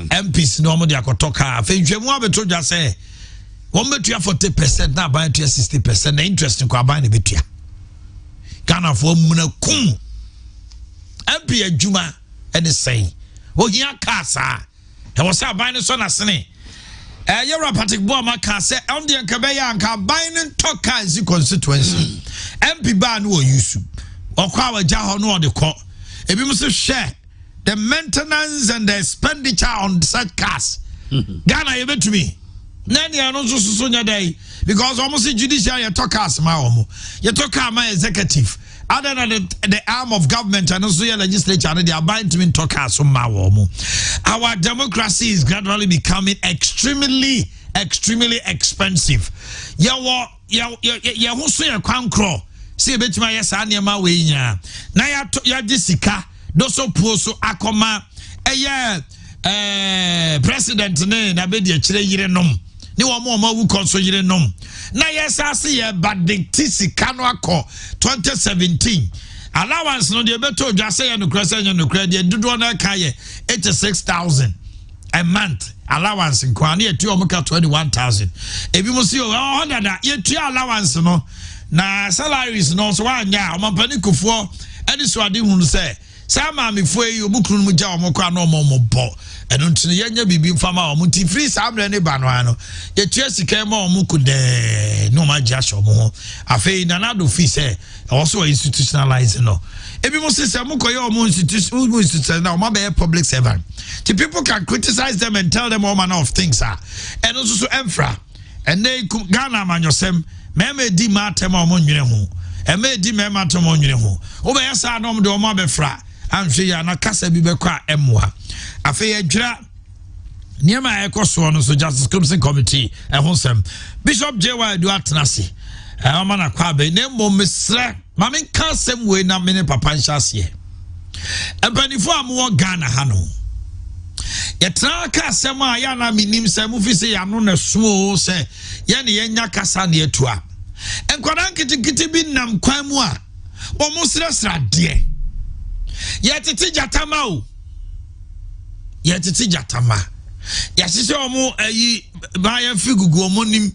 MPs no mo de akotoka fe nhwemu abeto dwa say won betua 40% na ban tua 60% na interest ko aban na betua Ghana for muna kum MP adwuma e de say wo hia kasa e wo say aban so na sene Yara Patrick Boama can say on the Kabaya and Kabine Toka is the constituency. MP ban will use or Kawa Jaho no the court. If you must share the maintenance and the expenditure on such cars. Ghana, you bet to me. Nanny, I know so day because almost a judiciary talk us my own. You talk my executive. Other than the arm of government and also your legislature, they are buying to me talk us from my home. Our democracy is gradually becoming extremely expensive. Ya who ya kwankro. See bet my yes anima way nya. Na ya disika doso puoso akoma president ne na be de kire yire nom. Ni wo mo wu konso yire nom. Na yes ase ye bad sika no akọ 2017 allowance no de beto dwa say no krasa nya no kra de dodo na ka ye 86,000 a month allowance kwa na etu omuka 21,000 ebi mo si o 100 da ye tu allowance no na salaries no so anya omampani kufuo eni so ade hunu say sama me fo yi obukuru mu ja omokwa na omombo eno ntine yenya bibi mfama omunti free samre ne ba no ano ye tu sika ma omuku de no ma ja sho mo afei na na do fi say also institutionalizing no ebi mo say say mukoye omu institution na o ma be public servant the people can criticize them and tell them all manner of things and also so emfra and they Ghana manyosem meme di matem omo nwene ho e me di me matem omo nwene ho o be yesa no de omo abefra anhwe ya na kasa bi bekwa emwa afei adwira niema ekoso no so Justice Crimson Committee ehonsem Bishop J.Y. do atenase ama na kwa be ne mo mesre ma men kasem we na me ne papa nhyase ebanifo amwo Ghana ha no yetra kasem a ya na minim se mu fi se ya no na suo se ye ne yenya kasa ne etua enkwara nkitikiti bi nam kwan mu a wo mo sresra de ye titi jatama o ye titi jatama ya sise omo ayi bayan figugu omo nim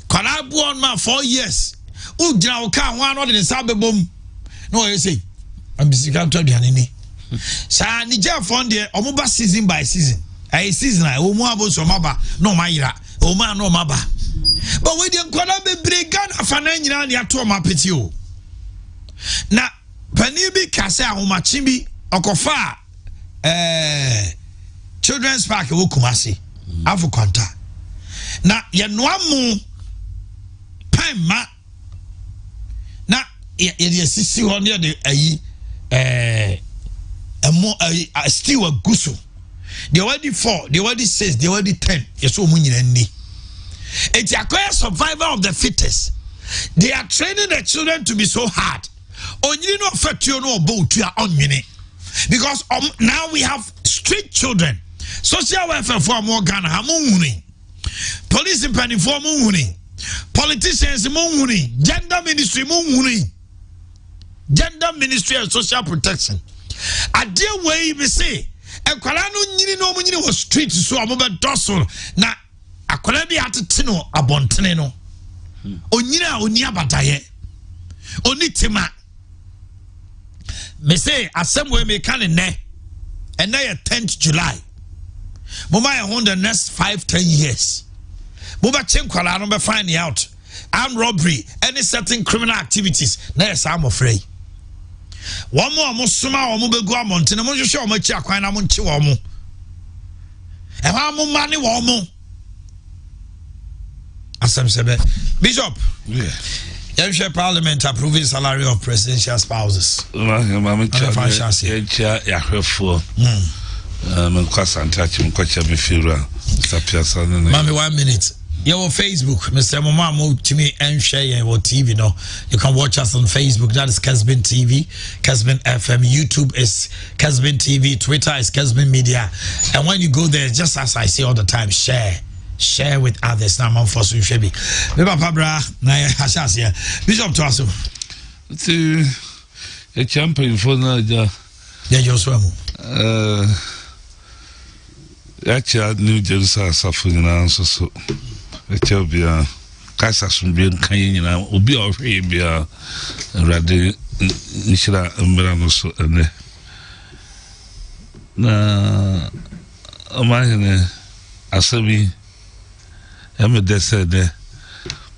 kwara bu on ma 4 years u gira o ka ho ano de sa bebom no ye say ambisika to aduane ni sa ni ja fon de omo ba season by season ai season ai o mu aboso maba no mayira o ma no maba but we dey kwara be brigade afana nyina ne ato ma peti o na pani bi kase ahomachi bi okofa Children's Park wo Kumasi afu kwanta na ye noamu pema na ye sisi ho ne de ayi still aguso they already 4 they already 6 they already 10 yeso mu nyina ni it's a survival of the fittest. They are training the children to be so hard onyini no fatuo no obotua onwene because now we have street children. Social welfare for more Ghana, Hamunni. Police in penny for Munni. Politicians Munni. Gender ministry Munni. Gender ministry and social protection. A dear way we say, a Kalano Nini no Munni was street so a mobile dorsal. Na a Kolabi at Tino a Bonteneno. Onina Oniabataye. Onitima. Me say, as some way may can in there. And now 10th July. Mama on the next 5-10 years. Muba Chenkwala no be finding out. Armed robbery, any certain criminal activities. Yes, I'm afraid. One more Musuma or Mubego Mountain, and you show much Aquina Monchiwamo. And how more money womo? As I'm saying, Bishop, yeah. Parliament approving salary of presidential spouses. Mami Mami 1 minute. You're on Facebook, Mr. Mama to me and share your TV. No, you can watch us on Facebook. That is Kessben TV, Kessben FM. YouTube is Kessben TV. Twitter is Kessben Media. And when you go there, just as I say all the time, share with others. Now I'm for Sushebi. Beba Pabra, na hashas here. Bishop to us. To a champion for the Yeah, Joswamu. Actually, New Jerusalem suffering answer so. Tell me, Kasa Sumbian Kayina will be of Abia Radi Nishra Umbranoso and na Omanhene Asabi Emma said,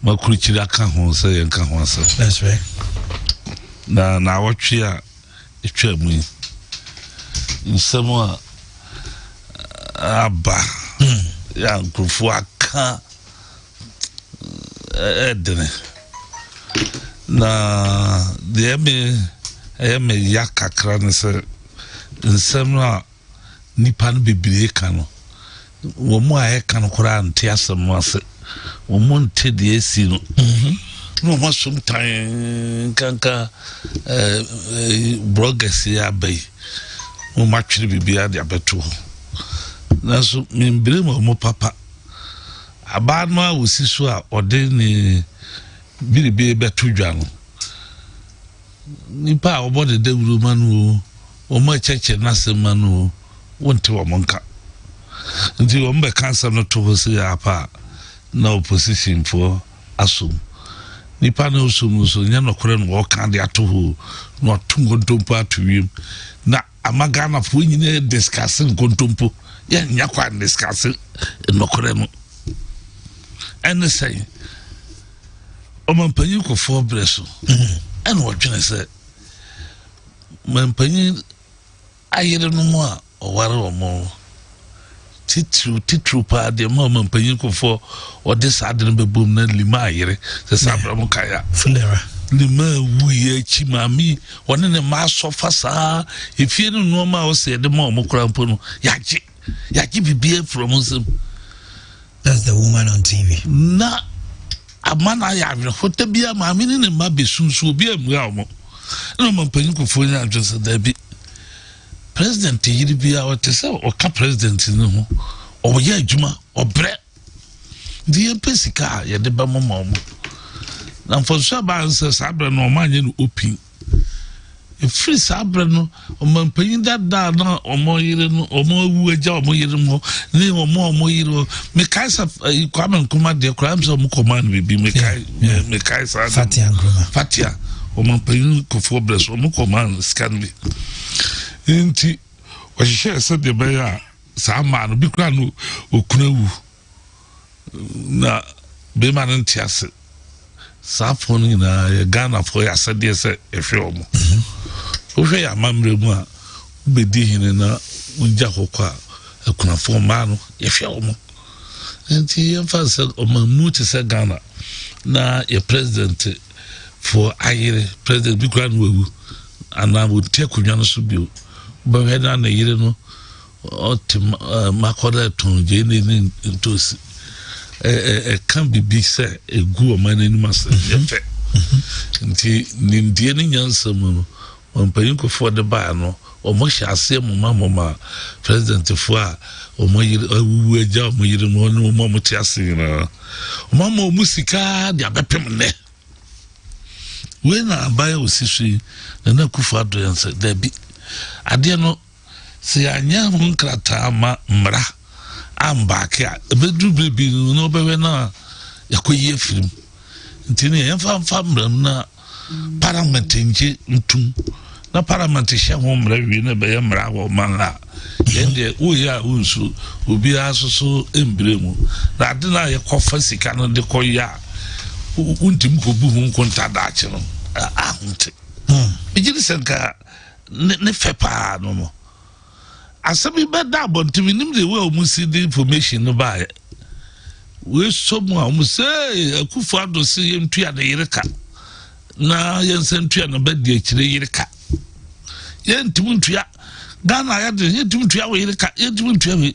Makuchida can't say and can't answer. That's right. Now, what you are, it's me. In somewhere, Abba, young Kufuaka. Na de me yakakra ne se nsem na nipa no bebre ka no wo mu a eka no kora ante asem ase wo mu nte de esi no no mo somtan kanka bloggers ya bai mo matwire bibia de abeto na so membre mo papa aba no a wosi so a ode ni biribi beto dwa no nipa obo de dawuru manu o ma cheche na semanu wonte wo monka nti wo mbe cancer no to hosi apa na opposition for asum nipa na osum so nya no kore no wo kan de ato ho no tungo ntompo atwiem na amaga na fo nyine discussing kontompo ya nya kwa discussing no kore no and say Omanpanyin ko for breso and what can I say Manpanyin ayere no mo a oware o mo titru pa de Omanpanyin ko for or this adden be boom na lima ayere se sabra mo kaya fulera lima wuye chi mami one ne ma sofa sa efie no no ma o se de mo krampo no yaji bibie from him. That's the woman on TV. Na amana ya hote bia ma mi ne ma be sunsu bia mu ya mo no man panyin ko fo nya just da bi president yiri bia o te se o ka president ni ho o ye adwuma o bre di empesika ye de ba mo na for so ba nse sabre no ma nya no open free sabre no o man panyin da na o mo yire no o mo wu aja o mo yire mo ni o mo yire me kai sa kwamen kuma de kram so mo command bi me kai sa fatia o man panyin ko fo bless o mo command scan bi enti o hye se de be ya sa ma no bi kra no okunawu na be ma no ntiase sa fo no na Ghana fo ya se de se ehwe o mo ohwe ya mamre mu a ubedi hine na unja kokwa akuna fo ma no yehwe o mo enti yemfa se o mamu te se Ghana na ye president for ayire president bi kura no wu ana wo te kunwa no so bio ba we na yire no o te makoda ton je ni ntosi kan bibi se egu o man ni mase yefe nti ndie ni nyansam no Omanpanyin ko for the bar no o mo hyase mama president fo a o mo yire awu aja o mo yire no no mo te ase na o mama o musika de abepem ne we na abaya osisi na kufu ado yanse da bi ade no se anya ho nkrata ma mra ambake a bedu bebi no bewe na yakoyi film ntini yemfa mra na parliament nje ntum na parliament hye ho mra wi na be mra wo manla yende wo ya unsu obi asoso embremu na ade na ye kofa sika no de koya untim ko bu hu konta da ache no ahunte ejiri senka ne fepa no mo asabi be da bontimi nim de we o musi the information no ba we so mu a mu say akufu ado se yentua de yireka na yensentua no ba de akire yireka yentumuntua Ghana ya de yentumuntua we yireka yentumuntua we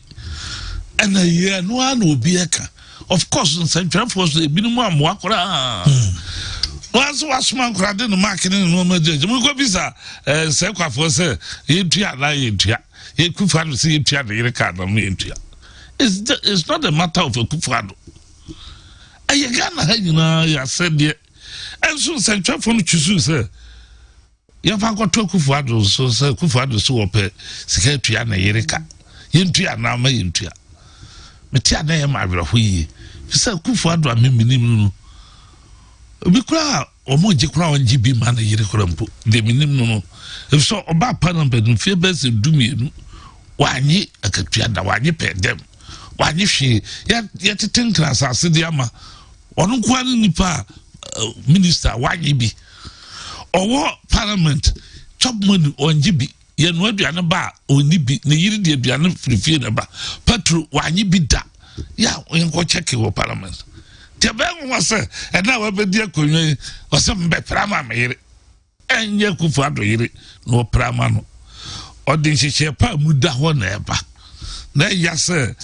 ana ye no ana obi eka of course nsantua force ebinumu amwo akora wasman kora de no market no ma je mu ko bisa se kwa force yentua la yentua yekufu ado se yentua de yireka na me yentua. It's not a matter of a kufado. I Ghana, you know, I said, and so Central from Chusu, sir. ya fa kwato Kufuado so say Kufuado so ope sika tua na yereka yentua na ma yentua metia na ye ma awerɛho yi say Kufuado ameminim no obi kura omoje kura onji bi ma na yere kura mpo de minim no if so oba panam bedum fie bese dumienu wanyi akatua da wanyi pedem wanyi hwe ya teten class asede ama onu kwa nipa minister wanyi bi owo parliament chop money onji bi ye no aduane ba oni bi ne yiri de aduane frifie na ba petro wanyi bi da ya onko check wo parliament Tebeng was and now a bit dear Kuny or some beprama mere. And ye Kufuado yere, no pramano. Or did she share pa muda one ever? Nay, yes, sir.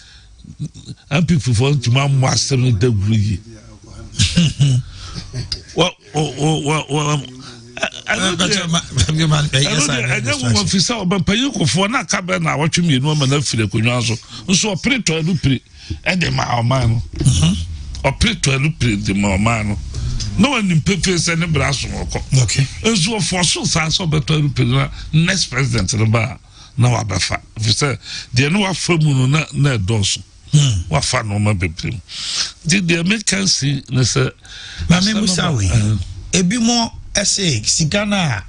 And people want to my master in the degree. Well, I know if you saw about Payuko for not cabin, I watch me no man of Philip so a pretty to a loopy and the man. Or pray to a loop the Mormano. No one in Pepe and Brasso. Okay. And so for so saw better next president of the bar. Now, Abafa. If you say, they know a full moon, not dorsal. What fun no more be. Did the Americans see, Mr. Mammy Musawi? A bit more essay, Sigana,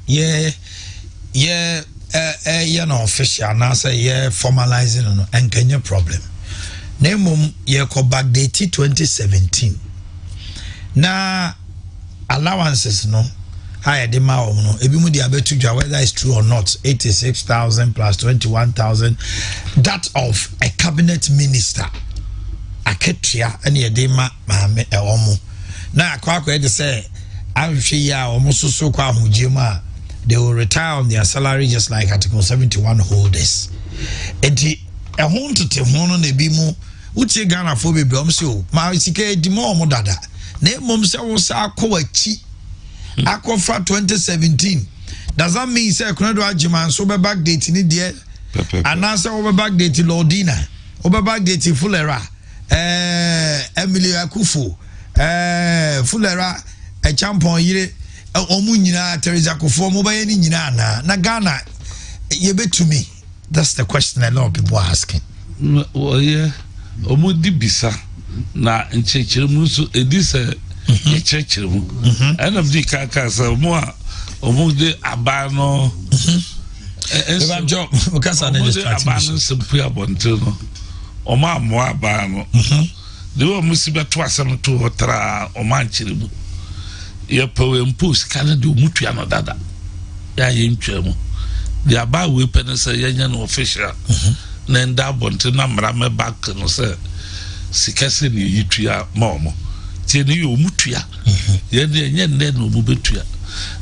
official, now say, formalizing and Kenya problem. Name ye ko backdate 2017 na allowances no higher the ma no ebi mu dia betu dwa whether it's true or not 86,000 plus 21,000 that of a cabinet minister aketua ene ye de ma maame ewomo na akwa de say ahwe ya omo soso kwa ahugiem they will retire on their salary just like Article 71 holders enti ehun tete hono na ebi mu uche Ghana fo bebe omso ma sika di mo omo dada na mom se wo sa akwachi akofra 2017 does that mean say kunado agiman so be backdate ni de anasa wo be backdate Lordina wo be backdate Fulera Emily Akufo Fulera champon yire omu nyina Teresa Akufo mo ba ni nyina na Ghana ye betumi. That's the question a lot of people are asking. Well, yeah, Omudi Bisa na nchechiremu so edise nchechiremu. And of the kakasa more Omudi Abano. Ebam job because I need abano simple abontino. Oma mo abano. The one musiba twasam to otra omanchiremu. Ye powe mpusi kana di mutu ano dada. Ya yimchemu. The about weapon say yan official. Nenda bonte na mrame back no say sikase ni yitua momo. Tie ni yo mutua. Ye ne no mubetua.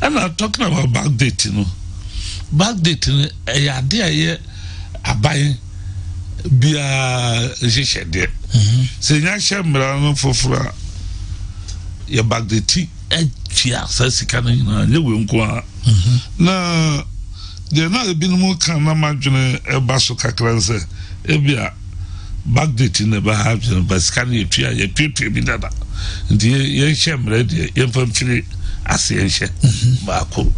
And I'm talking about backdate no. Backdate no e ade aye aban bia jehye de. Se nya hye mra no fofora ye backdate e tia sa sika no nyina ye we nko na de na ebi no mu kan na madwene eba so kakran se ebia backdate ne ba ha no basika ne etua ye tutu bi dada ndi ye hye mra de ye famfiri ase ye hye ba ko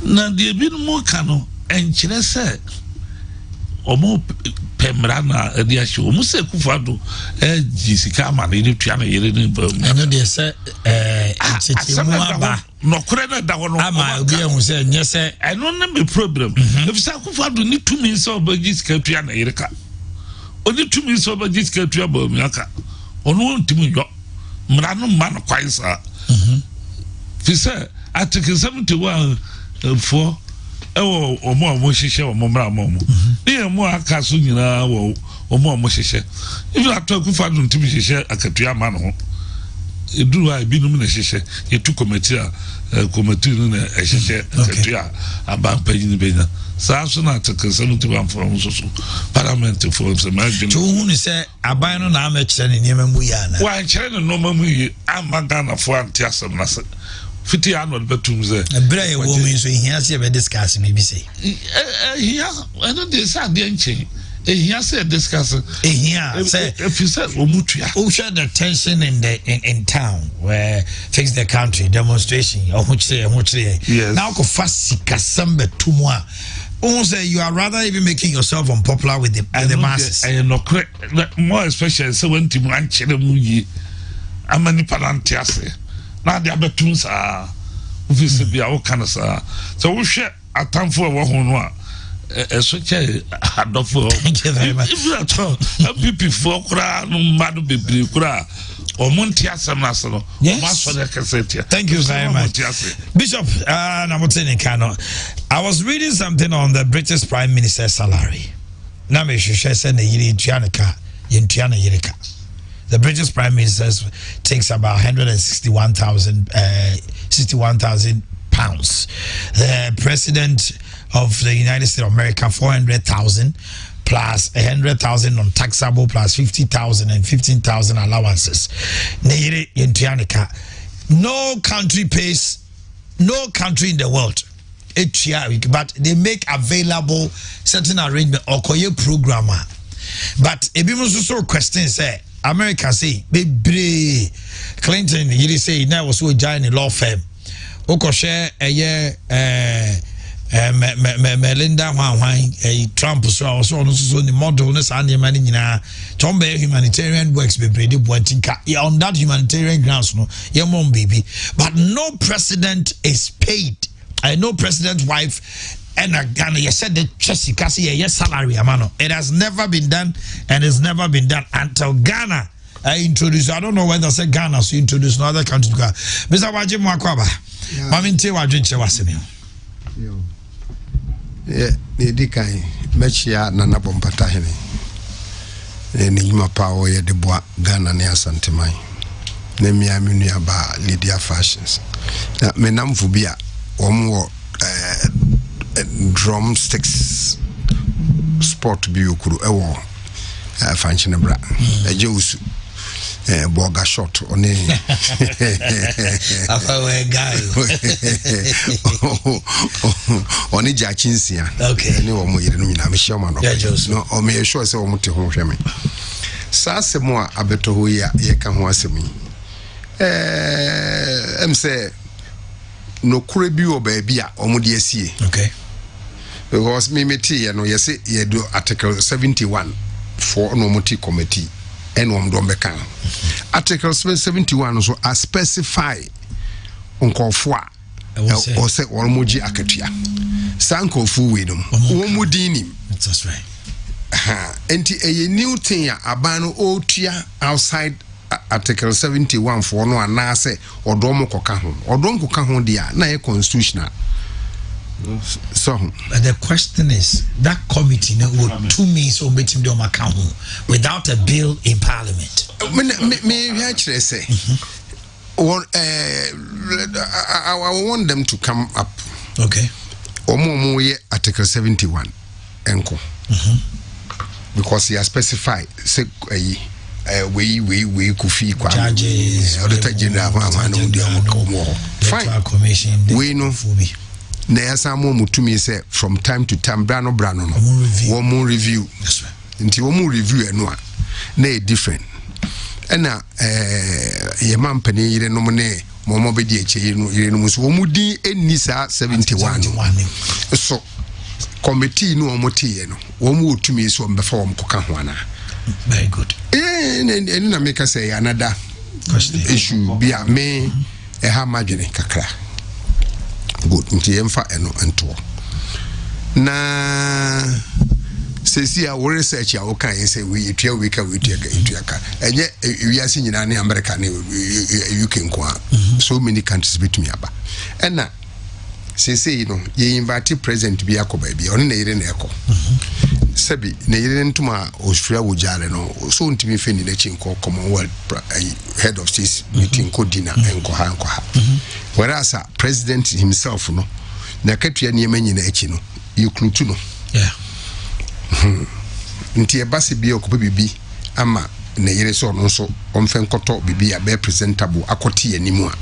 na de ebi no mu kan no enkyere se omo pemra na edi ahye omo se Kufuado jisika ma ne tua na yere ne ba eno de se mu aba no kure na da wono ama obi ehun se nye se eno na be problem if sa Kufuado ni tumi so ba jisika tua na yere ka oni tumi so ba jisika tua ba mi aka ono ntimi yo mra no ma no kwaisa fi se Article 71 for ewo omo hihye omo mra mo e mo aka so nyina wo omo hihye if ato Kufuado ntimi hihye akatua ma no ho eduru a binum na hihye yetu committee no na hihye akatua abampa yin benya sa so na Article 71 for so parliament for some margin to hu ni se aban no na amekire ne niam mu ya na wa nkire no ma mu yi amagana fo anti asem na se fiti anwal betum ze ebra ye wo mi so hia se be discuss me bi say hia I don't dey say dey nche Here say discussing. Here say if you said Omutua. Who share the tension in town where fix the country demonstration or which yes. Now go fast sikasambe tumwa. Say you are rather even making yourself unpopular with the masses. I know more especially so when Tim Ranchel Muyi Amani Palantiase. Now the other tunes are obviously be our kind of so we share a time for one. Thank you very much. If you are told, people for Kura, no matter be Kura or Montiasa Nassano. Yes. Thank you very much. Bishop Namotene, I was reading something on the British Prime Minister's salary. The British Prime Minister takes about 61,000 pounds. The President of the United States of America 400,000 plus 100,000 non-taxable plus 50,000 and 15,000 allowances. No country pays, no country in the world, but they make available certain arrangement or programmer. But if you also question say America say baby Clinton you say now was so join a law firm. Oko share a year Melinda Trump so on the model humanitarian works on that humanitarian grounds no baby, but no president is paid. I know president's wife and Ghana you said the Jessica salary amano. It has never been done and it's never been done until Ghana introduced. I don't know whether say Ghana so introduce no other country. Mr. Wajim Wakwaba Maminte Wajinche Wasemi. Dikai mechia na nabompata hene ni nyuma pawo ye de boa Ghana ne asantemai na miami nua ba Lydia Fashions na menamfu bia omwo drumsticks sport bi okuru ewo fanchine bra ejeusu boga shot oni afawe guy oni jachinsia okay ni wo mo yire no nyina me shema no no o me sure say wo mte ho hweme sa asemo a abeto ho ya ye ka ho asemi em say no kure bi o ba bi a o mo de asie okay because me meti ye no ye say ye do article 71 for no moti committee and Article 71 so a specify unkofwa or say Olmoji Akatia Sanko Fuwidum Womudini. That's right. And a new thing abano otia outside Article 71 for no anase or domo kokahon or donko kahon dia na constitutional. So the question is that committee would 2 means or meeting them account without a bill in parliament. Me actually say I want them to come up. Okay. Omo Article 71 enko. Because he has specified say we kufi kwa charges auditor general fine commission we know na yasamo mutumi say from time to time brano no wo review that's right nti wo review eno a na e different ena ye mampani yire no ne mo be di eche yire no so wo di eni sa 71 so committee no mo tie no wo otumi so mbefa wo mkoka ho ana very good eni na make say another issue bia me e ha madwene kakra good nti emfa eno ento na sesi a wo research a wo kan say we etua we ka enye wiase nyina ne America ne UK nko so many countries betumi aba ena sesi no ye invite president bi akoba bi oni na yire na eko sebi na yire ntuma Australia wo jale no so ntimi feni na chinko Commonwealth head of state meeting ko dina enko ha whereas president himself no na katua ne manyi na echi no yeklutu no yeah nti e base bi okopa bibi ama na yire so no so omfen koto bibi a be presentable akoti animu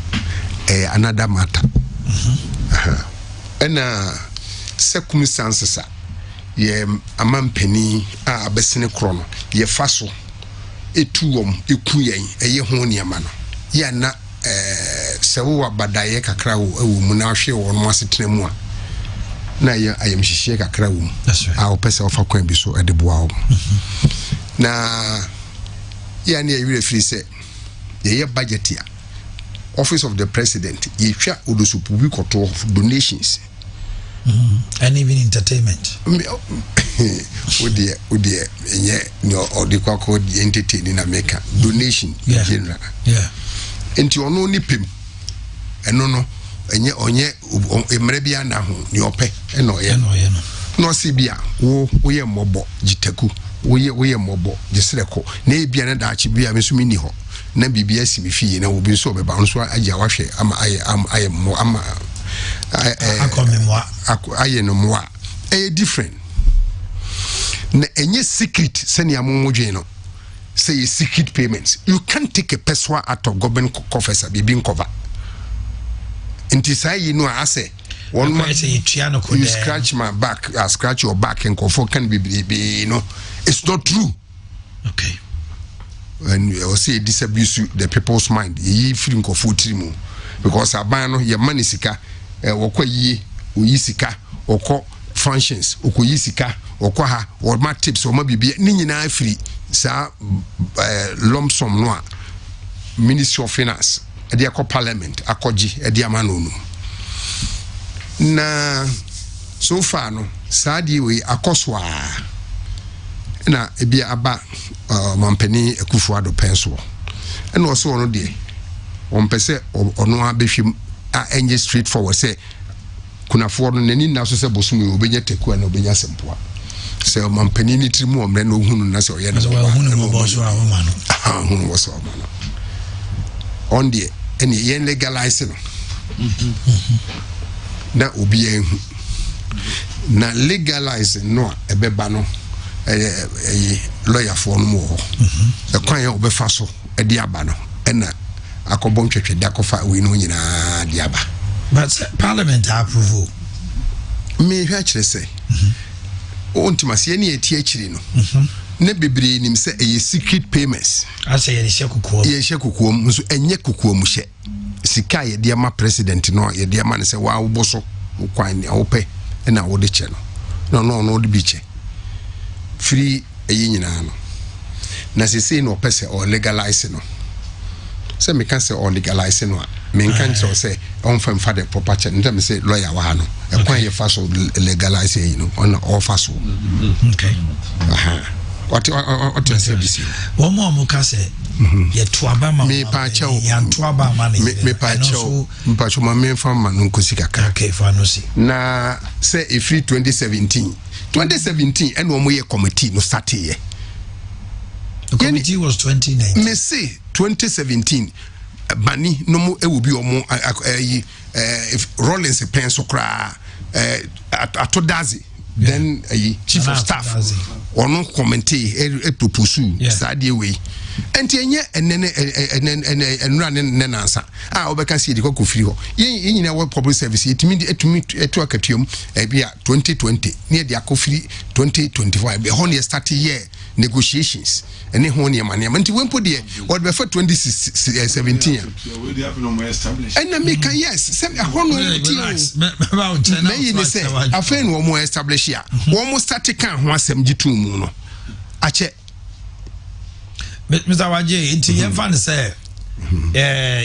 a another matter ena circumstances ye amampani a besene kro no ye fa so etuwom eku yen eye ho niama no ye na se wo abadaye kakra wo mu na hwe wo no asetena mu a na ye ayem hihie kakra wo a opese ofa kwan bi so edeboa wo na ye na ye refri se ye budget ya Office of the President ye twa odosupu bi koto donations and even entertainment. Udie enye no odikwa ko entertain in America donation in general. Yeah. Enti ono ni pem. Eno no enye onye emre bia na ho ni ope eno ye. No si bia wo ye mobo jitaku. Wo ye mobo jesreko. Na e bia na da achi bia me so mi ni ho. Na bibia si mi fie na obi so be ba nso agya wahwe ama aye mo ama aye no mo a different na enye secret send ya momodwe no say secret payments. You can't take a person out of government coffers be being covered inti say you know I say one man you scratch my back, I scratch your back and comfort can be you know it's not true. Okay. And I will say disabuse the people's mind ye feeling comfort because abano your money sika wokwa yi oyisika okọ functions okoyisika okọ ha or ma tips or ma bibia ni nyina afiri sa lump sum no a Ministry of Finance e dey parliament akoji e dey amano no na so far no sa dey we akoso a na e bia aba mampani Akufo-Addo penso e no so no dey on pese ono abehwem a enye straightforward say kuna for no nani na so se bosumu obenya teku na obenya sempoa se mampani ni trimu omre no hunu na se oye na so hunu mo boso a ma no hunu boso ma no on the any yen legalize no na obi ehu na legalize no ebeba no lawyer for no mo e kwan ya obefa so e di aba no na akobon twetwe da kofa we no nyina diaba but parliament approve me hwa kire se ontimase ne eti akiri no ne bebre nim se e secret payments ase ye hye nso enye kokuom hye sika ye de ma president no ye de ma ne se wa wo boso kwan ne ope na wo de che no de bi che free eyi nyina no na se say no pese or legalize no say me can say or legalize no me can say on fam fa the property ntem say lawyer wa no e kwan ye fa so legalize yi no on offer so okay what say bisi one more ka say ye to aba ma me pa cha ya to aba ma me pa cha ma me fa ma no nkosi kaka okay fa no si na say e free 2017 and one more committee no start here. The committee was 2019. Me say 2017 bani no mo e will be omo if Rollins pen so kra atodazi then chief of staff ono committee e propose sadie we enti enye enra ne nansa obeka see de kokofiri ho yin nyina we public service etumi etu akatuom bia 2020 ne de akofiri 2025 be ho start year negotiations ene ho ne mane nti wempo de what be for 2017 and na make yes say ho no say afen wo mo establish ya wo mo start kan ho asem gitu mu no ache Mr. Waje, into your fan say,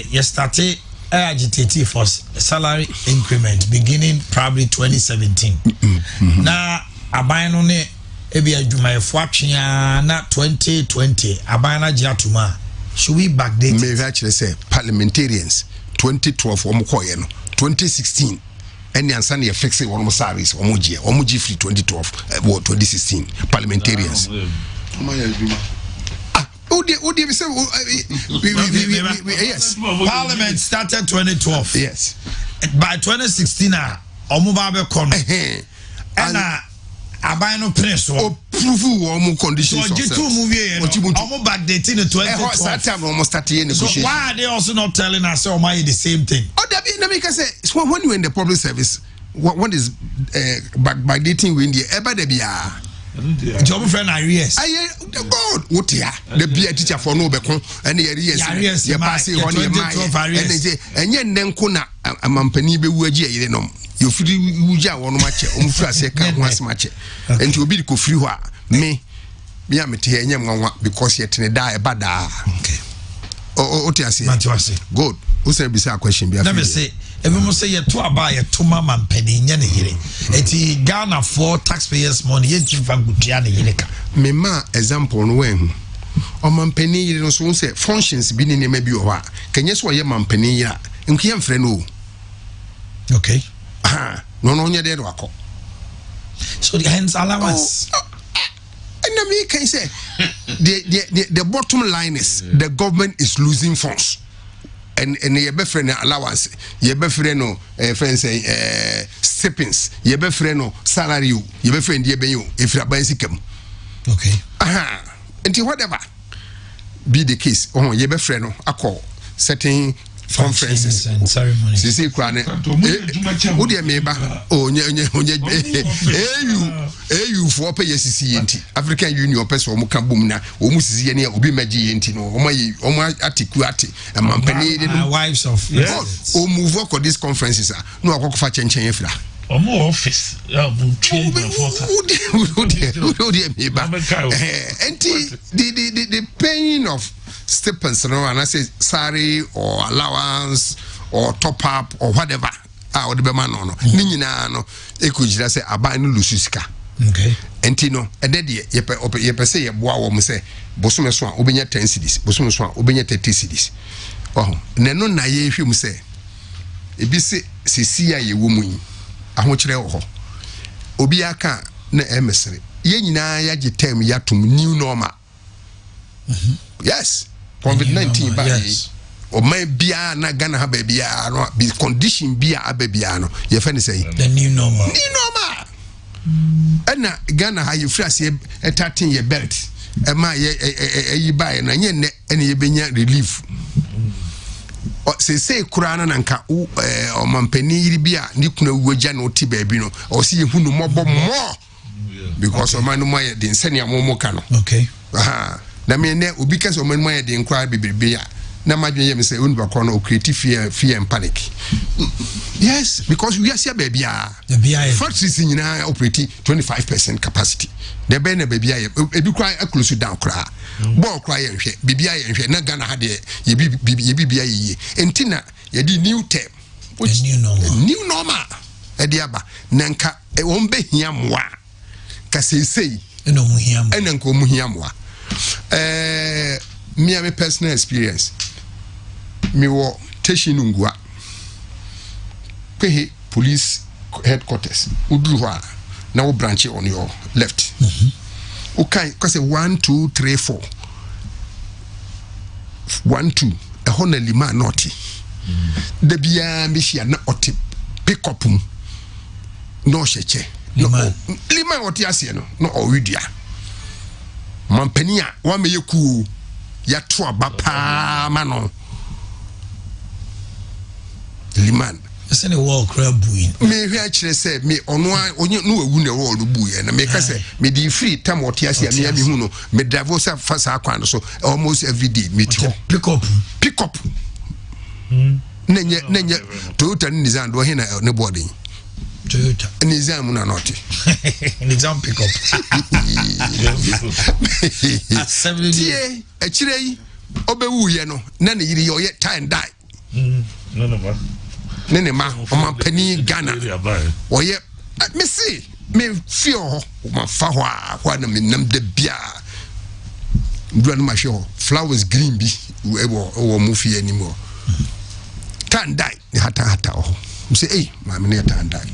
you started agitating for salary increment beginning probably 2017. Now, abayano ne ebi adwuma efuatwea na 2020 abayana jiatuma. Should we backdate? Me actually say parliamentarians 2012 omokoye no 2016 any answer near fixing one more service omoji free 2012 or 2016 parliamentarians. Yes. Parliament started 2012. Yes. By 2016, Omubabe Kono. And Abino Prince or prove one conditions. So, G2 movie, almost backdating in 2012. So, why are they also not telling us the same thing? Oh, that make us say, when you're in the public service, what is backdating we India eba de bia job friend arrears God what ya the bia teacher for no beko and arrears ya pass e hon e enye nnenko na amampani be wu agi ayire nom you firi wuja wono ma che omfura se ka ho asema che enti obi ko firi ho a me am te enye nwanwa because yet ne da e bada okay o ti ase good who say be say question be let me say every mo say ye to aba ye to mama mpani nya ne yire enti Ghana for taxpayers money ye jifa gutua ne yire ka me ma example no wen o mampani yire no so say functions bi ne ne ma bi o ho a kenye so ye mampani yire nkuye mfre no okay no nya de do akọ so the hence allowance and I mean can say the bottom line is the government is losing funds and ye be friend allowance ye be friend no friend say stipends ye be friend no salary ye be friend ye be you if you buy sikam okay until whatever be the case ye be friend no akọ certain conferences and ceremonies sisi kwane wo de meba onye EU for pay sisi yenti African Union person mo ka bom na o mu sisi ye ne obi magi yenti no o ma atiku ati amampani de wives of o move for these conferences no akokofa chenchen efira omo office ya bu train wo de meba enti the pain of stipends no and I say salary or allowance or top up or whatever or the man no ni nyina no ekujira say aban no lususika okay enti no ede de ye say ye boa wo mo say bosome so a obenya 10 cedis bosome so a obenya 30 cedis oh na no na ye hwem say ebi se sisi a ye wo mu yi ahokire wo ho obi aka na emesere ye nyina ya ge term ya tum new normal yes COVID-19 ba yes. O my bia na Ghana ha ba bia no be condition bia ababia no ye fa ni say the new normal na Ghana ha ye frase etatin ye belt e ma ye ba na nye ne ene ye benya relief o se kura na nka o mampani yiri bia ni kuna wuja no ti ba bi no o se ye hunu mobo more because o man no ye den sene amomo ka no okay na me ne obi kase o man mo ye den kwa bibirbe ya na madwen ye me say onu bakọ no create fear and panic yes because we are here baby factories nyina operate 25% capacity the be na baby ya ebi kwa close down kra ball kra ye hwe baby ya hwe na Ghana ha de ye bibi ya ye entina ye di new term which new normal e de aba na nka won be hia moa ka sei eno mu hia mo ena nko mu hia moa me a personal experience me wo Teshinungua kwehe police headquarters udru ho na wo branch on your left okay cause 1 2 3 4 1 2 e ho na lima noti de bia me hia na oti pick up no cheche lima oti ase no owidua mampania wa me yeku ya to abapa ma no liman ese ne wall crab buin me hwe a kire se me ono onye no wawu ne wall buye na me ka se me di free time oti ase me ya me hu no me drive so fasa akwan so almost every day me ti pick up nenye Toyota ni design do he na ne boarding Toyota ni exam na not ni exam pick up tie a kire yi obewu ye no na ne yiri ye time die nene ma o ma pani Ghana oye me see me feel ho ma fa ho na me nam de bia ndua no ma hwe ho flowers green bi wo mu fie ni mo time die hata ho say eh ma me ne time die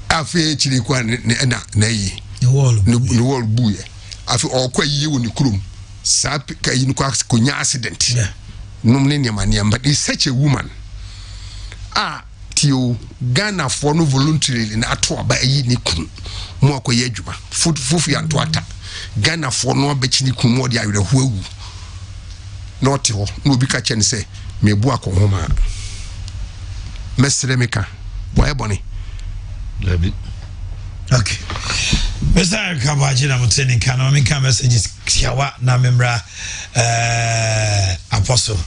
afi chiri kwa na yi the wall buye afi okwa yi woni kurum sa ka yi kwa konya accident num ne ne mania but is such a woman tio Ghana for no voluntarily na ato aba yi ni kun mo akoye adwuma fufu ya to ata Ghana for no abachi ni kun mo de awere ho awu na ote ho na obi ka chen se me bu akohoma mesre meka boye boni Lebi. Okay. Mr. Kabajina Mutini Kanomi messages Kiawa Namembra Apostle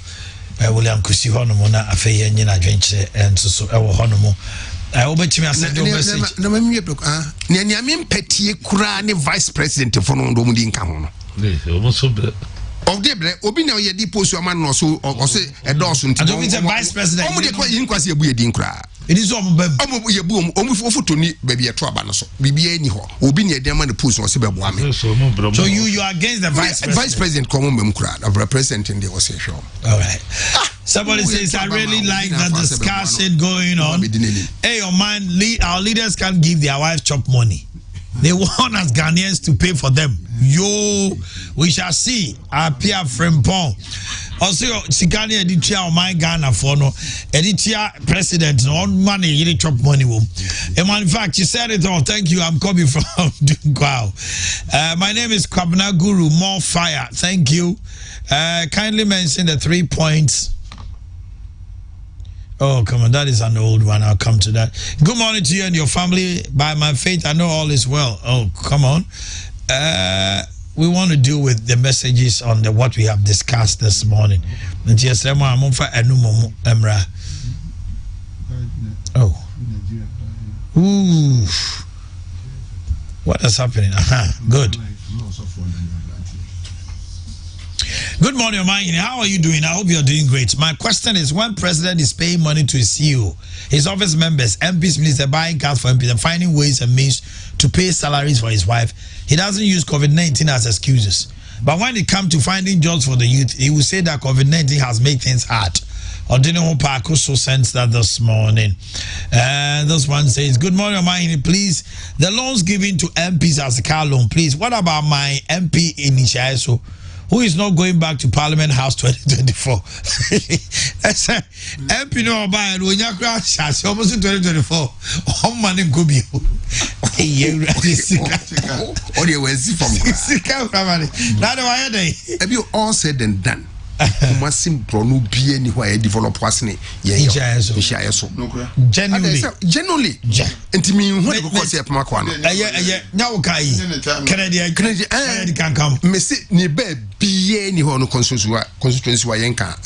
William Kusi Honomona Afei Nyina Adventure and so Honomo. I will bet me a send message. No, Nyame Petie Kura ne vice president for no Domudi Nkahono. Almost so bad. Of the Obi now ye deposit your man or so or say a Dawson to the vice president. It is all baby a trouble. So be any ho. Obi near them the post or so you are against the vice president common crowd of representing the Osation. All right. Somebody says I really like the discussion going on. Hey, your man, our leaders can't give their wives chop money. They want us Ghanaians to pay for them. Yo, we shall see. Appear from Pong. Also, Sikani editor of my Ghana for no editor president on money, you chop money. And in fact, you said it all. Thank you. I'm coming from Wow. My name is Kwabna Guru. More fire. Thank you. Kindly mention the 3 points. Oh, come on, that is an old one. I'll come to that. Good morning to you and your family. By my faith, I know all is well. Oh, come on. We want to deal with the messages on what we have discussed this morning. Oh. Ooh. What is happening? Good. Good morning, Omanhene. How are you doing? I hope you're doing great. My question is, when president is paying money to his CEO, his office members, MPs, ministers, buying cars for MPs and finding ways and means to pay salaries for his wife, he doesn't use COVID-19 as excuses. But when it comes to finding jobs for the youth, he will say that COVID-19 has made things hard. Ordino Park also sends that this morning. And this one says, good morning, Omanhene. Please, the loans given to MPs as a car loan, please. What about my MP in Ishaiso, who is not going back to Parliament House 2024? MP no buy and when you crash almost in 2024. How many could be? Have you all said and done? Masim Bronu be anywhere develop wasn't generally. And to me, what because you now Canadian can come. Miss Nibe be anywhere no constituency Wayenka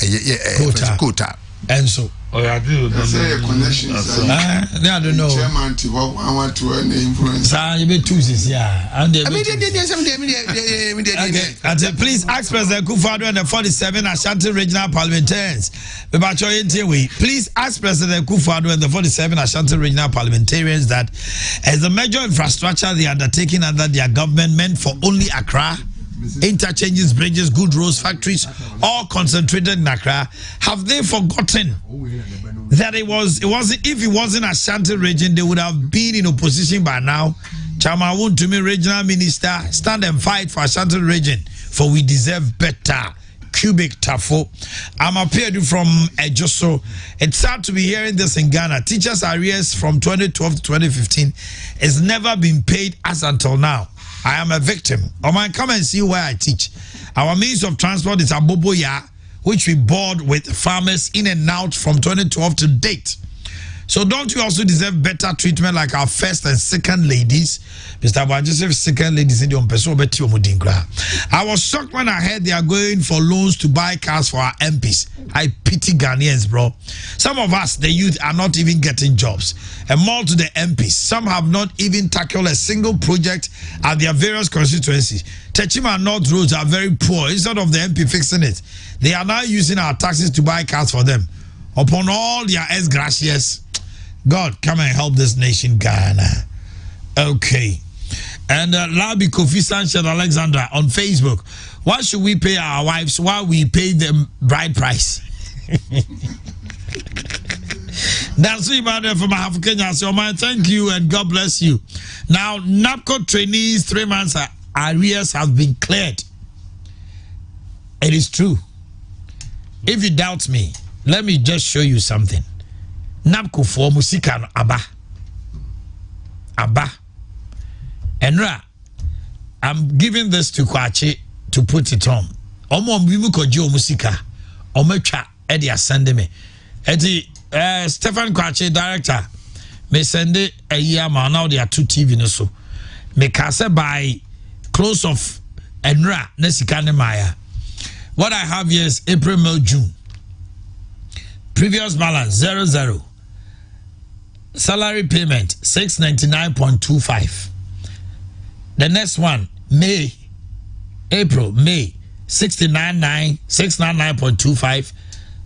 quota. And so I do connections. I don't know. Chairman to what I want to influence. You be Tuesdays, yeah. And please ask President Kufuor and the 47 Ashanti regional parliamentarians. Please ask President Kufuor and the 47 Ashanti regional parliamentarians that as the major infrastructure they are undertaking under their government meant for only Accra, interchanges, bridges, good roads, factories, all concentrated in Accra, have they forgotten that it wasn't, if it wasn't Ashanti region, they would have been in opposition by now? Chama Wontumi, regional minister, stand and fight for Ashanti region, for we deserve better. Cubic Tafo. I'm appeared from Ejoso. It's sad to be hearing this in Ghana. Teachers' arrears from 2012 to 2015 has never been paid as until now. I am a victim. Oman, come and see where I teach. Our means of transport is Aboboya, which we board with farmers in and out from 2012 to date. So don't you also deserve better treatment like our first and second ladies? Mr. Joseph, second ladies in the I was shocked when I heard they are going for loans to buy cars for our MPs. I pity Ghanaians, bro. Some of us, the youth, are not even getting jobs. And more to the MPs. Some have not even tackled a single project at their various constituencies. Techima North roads are very poor. Instead of the MP fixing it, they are now using our taxes to buy cars for them. Upon all their ex-gracias, God, come and help this nation, Ghana. Okay. And Labi Kofi Sanchez Alexander on Facebook. Why should we pay our wives while we pay them bride price? That's about it from Kenya. So, man, thank you and God bless you. Now, NAPCO trainees 3 months arrears have been cleared. It is true. If you doubt me, let me just show you something. NAPCO for musika no Abba. Enra, I'm giving this to Kwachi to put it on. Omo mbimu kojo musika. Ometwa e dey send me. Eti Stephen Kwachi, director, me send it a year man now there are 2 TV no so me kase by close of enra na sika ne maya. What I have here is April, May, June. Previous balance 00. Salary payment 699.25. The next one May, April, May 699.25.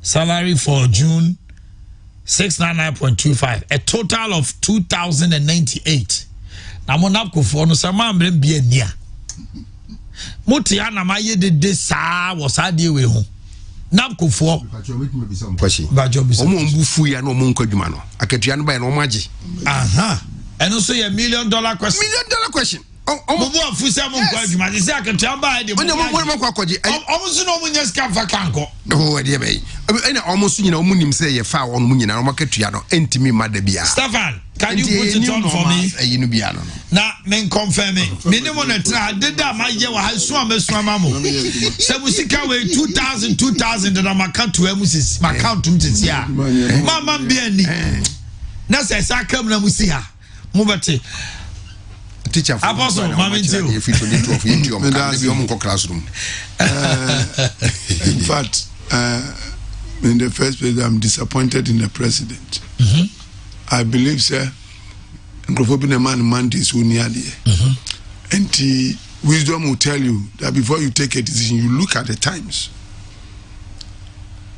Salary for June 699.25. A total of 2,098. Na monapko for no sama mbre bia nia. Mutia na maye de saa wo saa de we ho. Napko for bajo omo mbufu ya no omo nkwadwuma no. Akatua no ba no omo age. Aha. Eno so ye $1 million question. $1 million question. Omo bu afusa mo nkwadwuma. They say akatua ba de. Onye mo mo kwakoje. Omo so no omo nya ska fa kanko. Oh de be. Ena omo so nyina omo nim say ye fa won mo nyina omo akatua no entimi mada bia. Stefan, can you put it on for me? You bia no. Na men confirm me. Me ne mo na tra deda ma ye wa hasu amesu mamo. Se musika we 2000 na makanto amusisi. Makanto mtisi ya. Mama bia ni. Na se sakam na musia. Mo bete. Teacher Apostle mama ntio. If you need to of you classroom. In fact, in the first place, I'm disappointed in the president. I believe, sir, a man is nearly. And the wisdom will tell you that before you take a decision, you look at the times.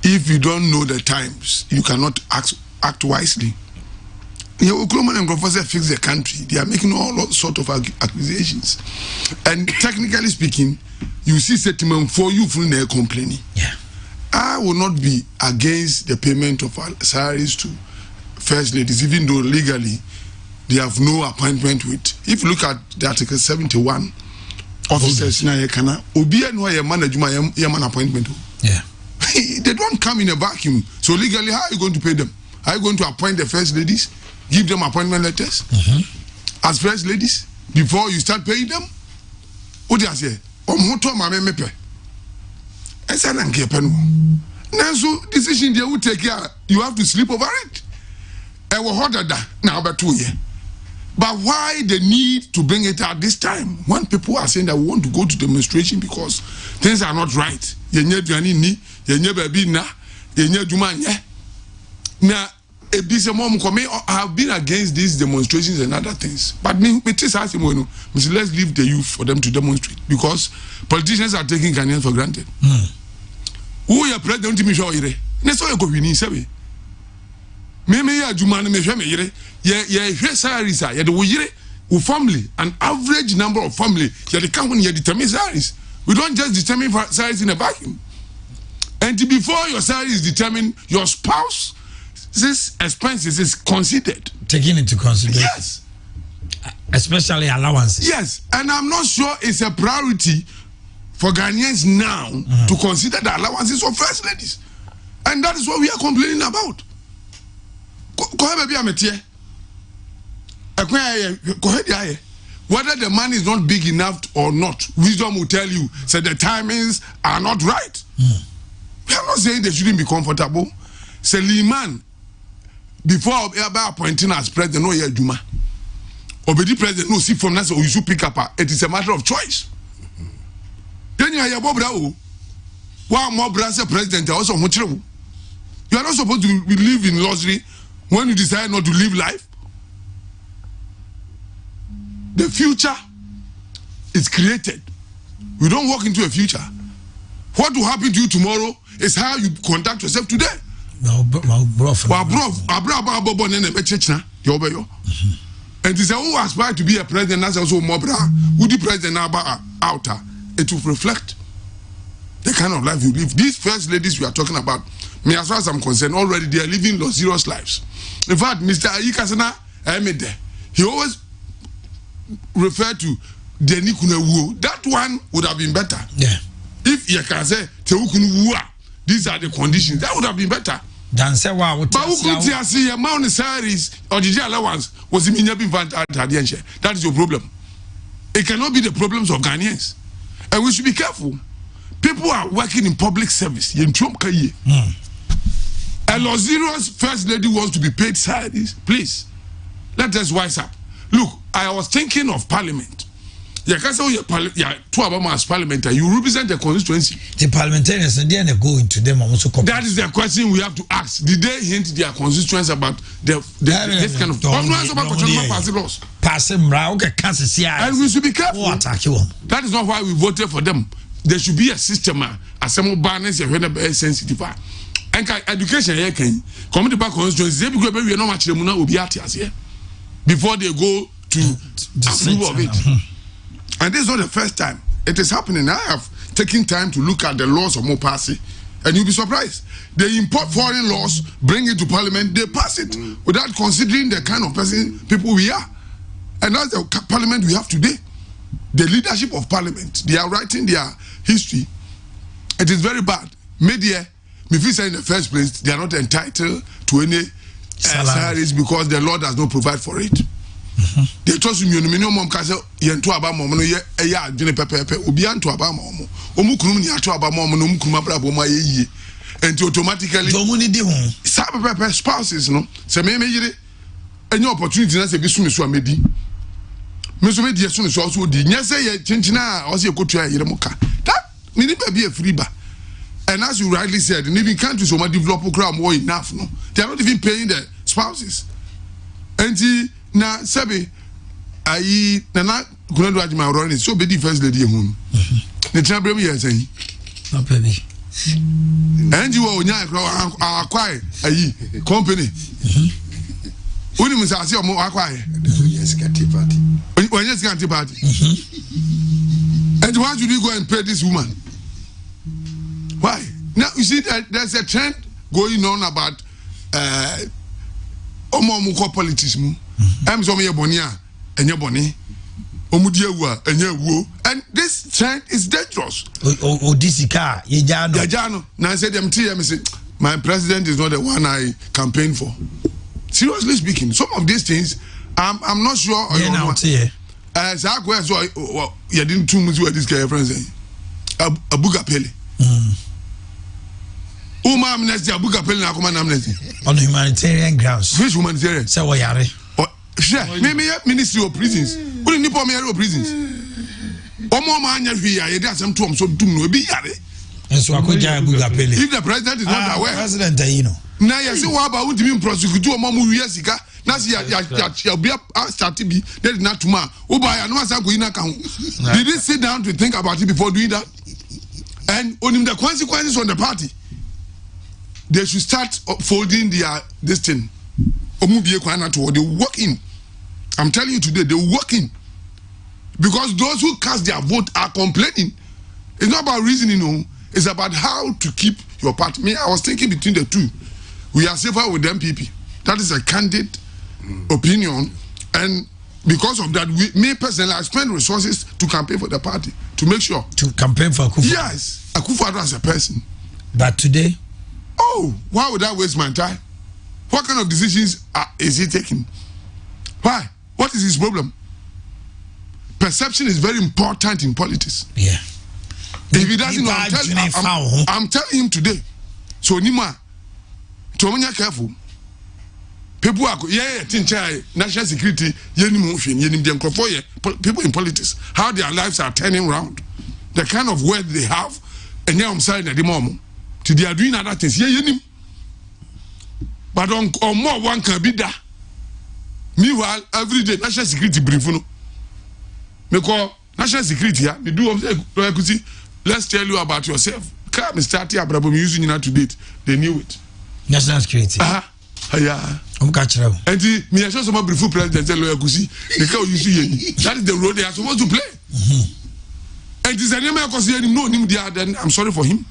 If you don't know the times, you cannot act wisely. Oklahoma and Professor fix the country. They are making all sort of accusations. And technically speaking, you see settlement for you from their complaining. Yeah. I will not be against the payment of salaries to first ladies, even though legally they have no appointment with. If you look at the Article 71, officers na yekana obiya no ye management ye man appointment. Yeah. They don't come in a vacuum. So legally, how are you going to pay them? Are you going to appoint the first ladies? Give them appointment letters as first ladies before you start paying them? What do you say? I said, now, so decision they will take care. You have to sleep over it. I will order that now about 2 years. But why the need to bring it at this time when people are saying that we want to go to demonstration because things are not right? Now, I have been against these demonstrations and other things. But let's leave the youth for them to demonstrate because politicians are taking Ghanaians for granted. Who are president to me show ire? Neso you go win say. Me ya juma me hwe me ire. Ye hwe salaries are ye the ire wo family an average number of family ye the company ye determine salaries. We don't just determine salaries in a vacuum. And before your salary is determined, your spouse this expenses is considered. Taking into consideration. Yes. Especially allowances. Yes. And I'm not sure it's a priority for Ghanaians now to consider the allowances of first ladies. And that is what we are complaining about. Whether the money is not big enough or not, wisdom will tell you, say the timings are not right. We are not saying they shouldn't be comfortable. Say Liman, before appointing as president, no Juma. Obedi president, no see from that, so you should pick up. It is a matter of choice. Then you are Bob Bravo. One more brother president, also much. You are not supposed to live in luxury when you decide not to live life. The future is created. We don't walk into a future. What will happen to you tomorrow is how you conduct yourself today. And this who aspire to be a president, that's also more who the president outer. It will reflect the kind of life you live. These first ladies we are talking about, me as far as I'm concerned, already they are living luxurious lives. In fact, Mr. Ayikasana, he always referred to Deni Kunewu. That one would have been better. Yeah. If you can say these are the conditions, that would have been better. But who could see amount of salaries or the allowance was that is your problem. It cannot be the problems of Ghanaians. And we should be careful. People are working in public service. A luxurious first lady wants to be paid salaries. Please. let us wise up. Look, I was thinking of parliament. You can't say two as parliament. You represent the constituency. The parliamentarians and then they go into them also. That is the question we have to ask. Did they hint their constituents about this kind of laws? And we should be careful. That is not why we voted for them. There should be a system. As some balance and sensitive. And education here can come to back constituency. We are not much before they go to approve of it. And this is not the first time it is happening. I have taken time to look at the laws of Mopasi, and you'll be surprised. They import foreign laws, bring it to parliament, they pass it without considering the kind of people we are. And that's the parliament we have today. The leadership of parliament, they are writing their history. It is very bad. Media, if you say in the first place, they are not entitled to any salaries because the law does not provide for it. They trust me minimum kase yentu aba mo no ye eya adwene pepepe obi antu aba mo omukunu ni atu aba mo no omukunu abra bo ma ye and automatically domuni di ho sa pepepe spouses no se me yire any opportunity na se bi sumi so amedi me so me di so so di nya se ye chinchina o se ekotua yire mo ka that me ni ba bi free ba. And as you rightly said, in even countries so much develop program more enough, no, they are not even paying the spouses. And na sabi ayi na kunadu ajima running so be the first lady home. The chamber me say no baby. And you onya acquire ayi company. Uni msasi omo acquire. Yes, party. When yes party. And why should you go and pay this woman? Why? Now you see that there's a trend going on about omomuko politics. I'm so many bonia and your bonny. Omudiawa and your woo. And this trend is dangerous. Oh, this car, Yajano. Now I said, my president is not the one I campaign for. Seriously speaking, some of these things, I'm not sure. As I go, so you didn't too much what this guy friend saying. Abuga Pele. Amnesty, Abuga Pele, amnesty. On humanitarian grounds. Which humanitarian? Say what yare. Maybe Ministry of Prisons. Who didn't put me out of prisons? Omo man, I did some to so do no be yare. And so I could Abuga Pele. If the president is not aware. President, you know. Now you see what about to be prosecuted Momu Yesika. Now see ya be start to be that is not tomorrow. Oba no asa go in account. Did he sit down to think about it before doing that? And on the consequences on the party, they should start folding their this thing. They work in. I'm telling you today, they work in. Because those who cast their vote are complaining. It's not about reasoning, no. It's about how to keep your party. Me, I was thinking between the two. We are safer with the MPP. That is a candid opinion. And because of that, me personally, I spend resources to campaign for the party. To make sure. To campaign for Akufo? Yes. Akufo as a person. But today? Oh, why would I waste my time? What kind of decisions is he taking? Why? What is his problem? Perception is very important in politics. Yeah. If he doesn't know, I'm telling him today. So Nima, to careful. People are national security, people in politics, how their lives are turning around, the kind of wealth they have, and now I'm saying at the moment, they are doing other things. But on more one can be that. Meanwhile, every day national security brief. Because national security, we do. Let's tell you about yourself. Come start here, but I'm using it to date. They knew it. National security. Yeah. I'm catching up. And me, I saw some brief president tell you, that is the role they are supposed to play. And this is because he didn't know him there. Then I'm sorry for him.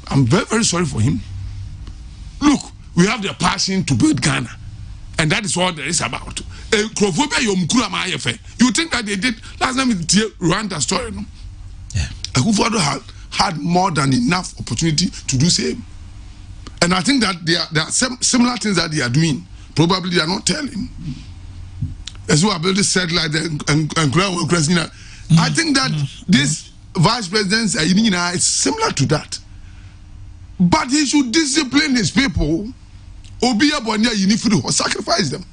I'm very, very sorry for him. Look, we have the passion to build Ghana. And that is what there is about. You think that they did last time with Rwanda story, no? Yeah. Akufo had more than enough opportunity to do same. And I think that there are similar things that they are doing. Probably they are not telling. As well, build satellite and I think that this vice president is similar to that. But he should discipline his people. Or sacrifice them.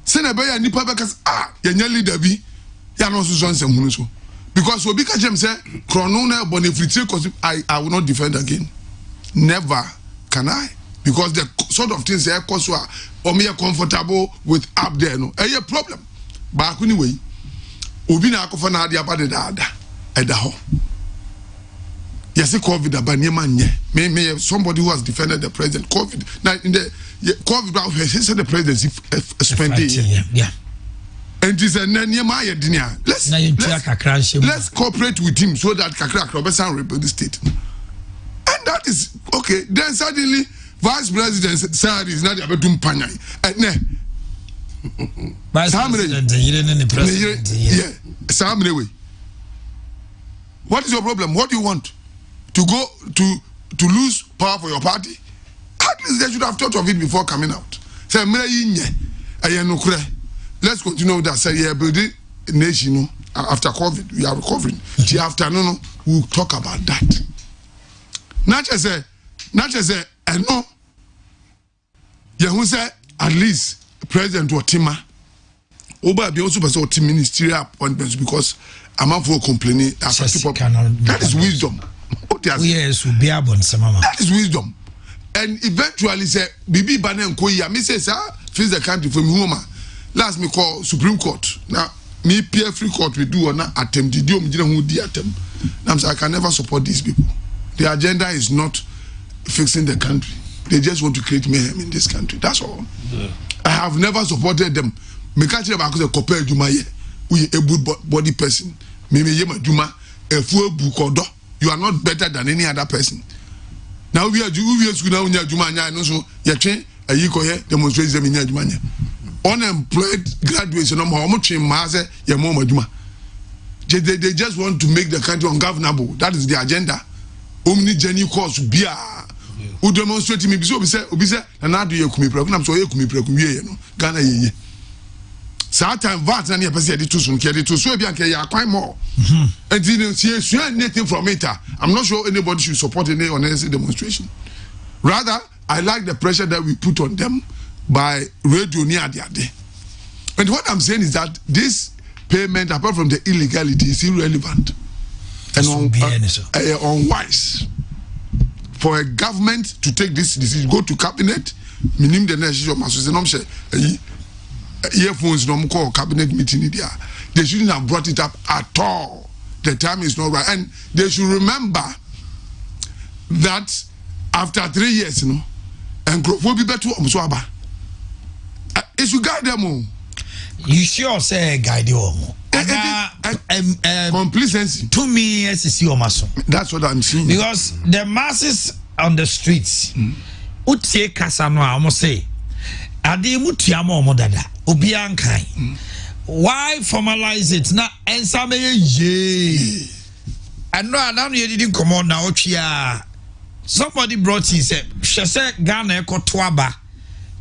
Send a bear nipa because yanya leader bi ya no so nsem hunu so because obi ka jem say krono na bonefrite cause I will not defend again. Never can I, because the sort of things they cause or me comfortable with up there no a problem. But anyway, obi na akofa na ade abade daada eda ho. Yes, COVID abanyemanye. Me somebody who has defended the president. COVID now in the COVID he said the presidency spending. Yeah. And this and let's cooperate with him so that Kakra Robertson rebuild the state. And that is okay. Then suddenly Vice President said is not about to panya. Vice President, yeah. What is your problem? What do you want? To go to lose power for your party? At least they should have thought of it before coming out. Say let's continue with that. Say yeah, building a nation after COVID. We are recovering. After we'll talk about that. Not just say, I know. Yeah, who say at least President Watima. Oba be also person team ministerial appointments because I'm not for complaining. That is wisdom. Yes, that is wisdom. And eventually say Bibi Banen Koya, me say sir, face the country from home. Last me call Supreme Court. Now me peer free court we do or not attempt the deal who di attempt. Now I can never support these people. The agenda is not fixing the country. They just want to create mayhem in this country. That's all. Yeah. I have never supported them. Me can't about because compare Juma we a good body person. Me yema Juma a full bukodo. You are not better than any other person. Now we are school now Juma no so ya train a yiko here demonstrate them in Juma. Unemployed graduates no more train maze ya mama Juma. They just want to make the country ungovernable. That is the agenda. Omni Jenny course bia who demonstrate me so be say and now do you kumi preku na so ye kumi preku wie no Ghana ye saa time vat na ne pese dey to so nke to so bia nke ya kwan more and you see anything from it. I'm not sure anybody should support any unnecessary demonstration. Rather, I like the pressure that we put on them by radio near the day. And what I'm saying is that this payment, apart from the illegality, is irrelevant and unwise for a government to take this decision. Go to cabinet, minimum the next earphones no call cabinet meeting in there. They shouldn't have brought it up at all. The time is not right, and they should remember that after 3 years, and will be better. It should guide them all. You sure say guide you all? Complacency. To me, yes, that's what I'm saying. Because the masses on the streets, utie kasano almost say, ade mutiamo modada, obiankai. Why formalize it now? And some ye. And no, now you didn't come on now. Somebody brought in said, Shase Ghana Kotwaba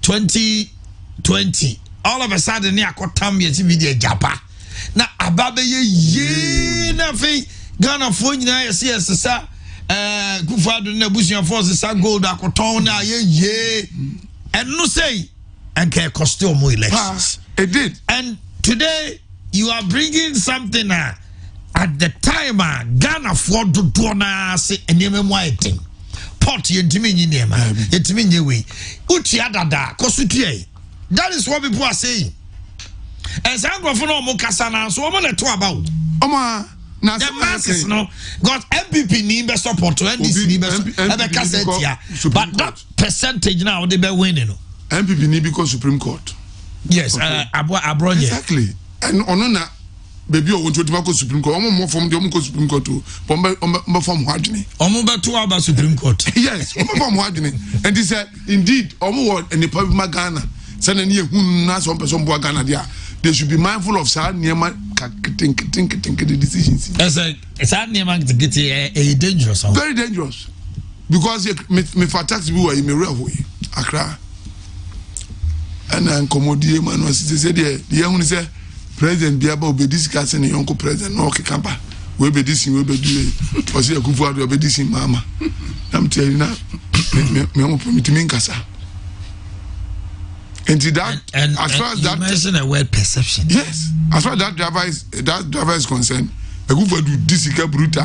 2020. All of a sudden, I got time yet video Japa. Now, Ababe ye na fe Ghana phone na yes, sir. Kufadu Nebusian forces are gold akotona ye. And no say, and can costume elections. It did. And today, you are bringing something at the time Ghana for do na say and name whiting. Pot yentimi nema. Yentimi nyewe. Uti adada kosutie. That is what people are saying. And some go for no mo kasana so mo le to about. The masses no got MPP ni be support to NDC ni be kasetia. But that percentage now they be winning. MPP ni because Supreme Court. Yes, abroad. Exactly. And onona baby o want to go Supreme Court. Omo from the omo Supreme Court to omo from Hwadini. Omo be to about Supreme Court. Yes, omo from Hwadini. And he said indeed omo word and the public Ghana. Send any who na some person bo Ghana there. They should be mindful of sad near think the decisions. It's sad near get a dangerous. Very dangerous. Because me for tax people in a real way. Accra. And then commodity man was said the young say President Biaba be discussing the young president no Kikamba. We be this we be do or say Kufuor we be this mama. I'm telling you now me permit me nkasa. And that, and as far as that, you mentioned the word perception. Yes, as far as that driver is concerned, a good for do this brutal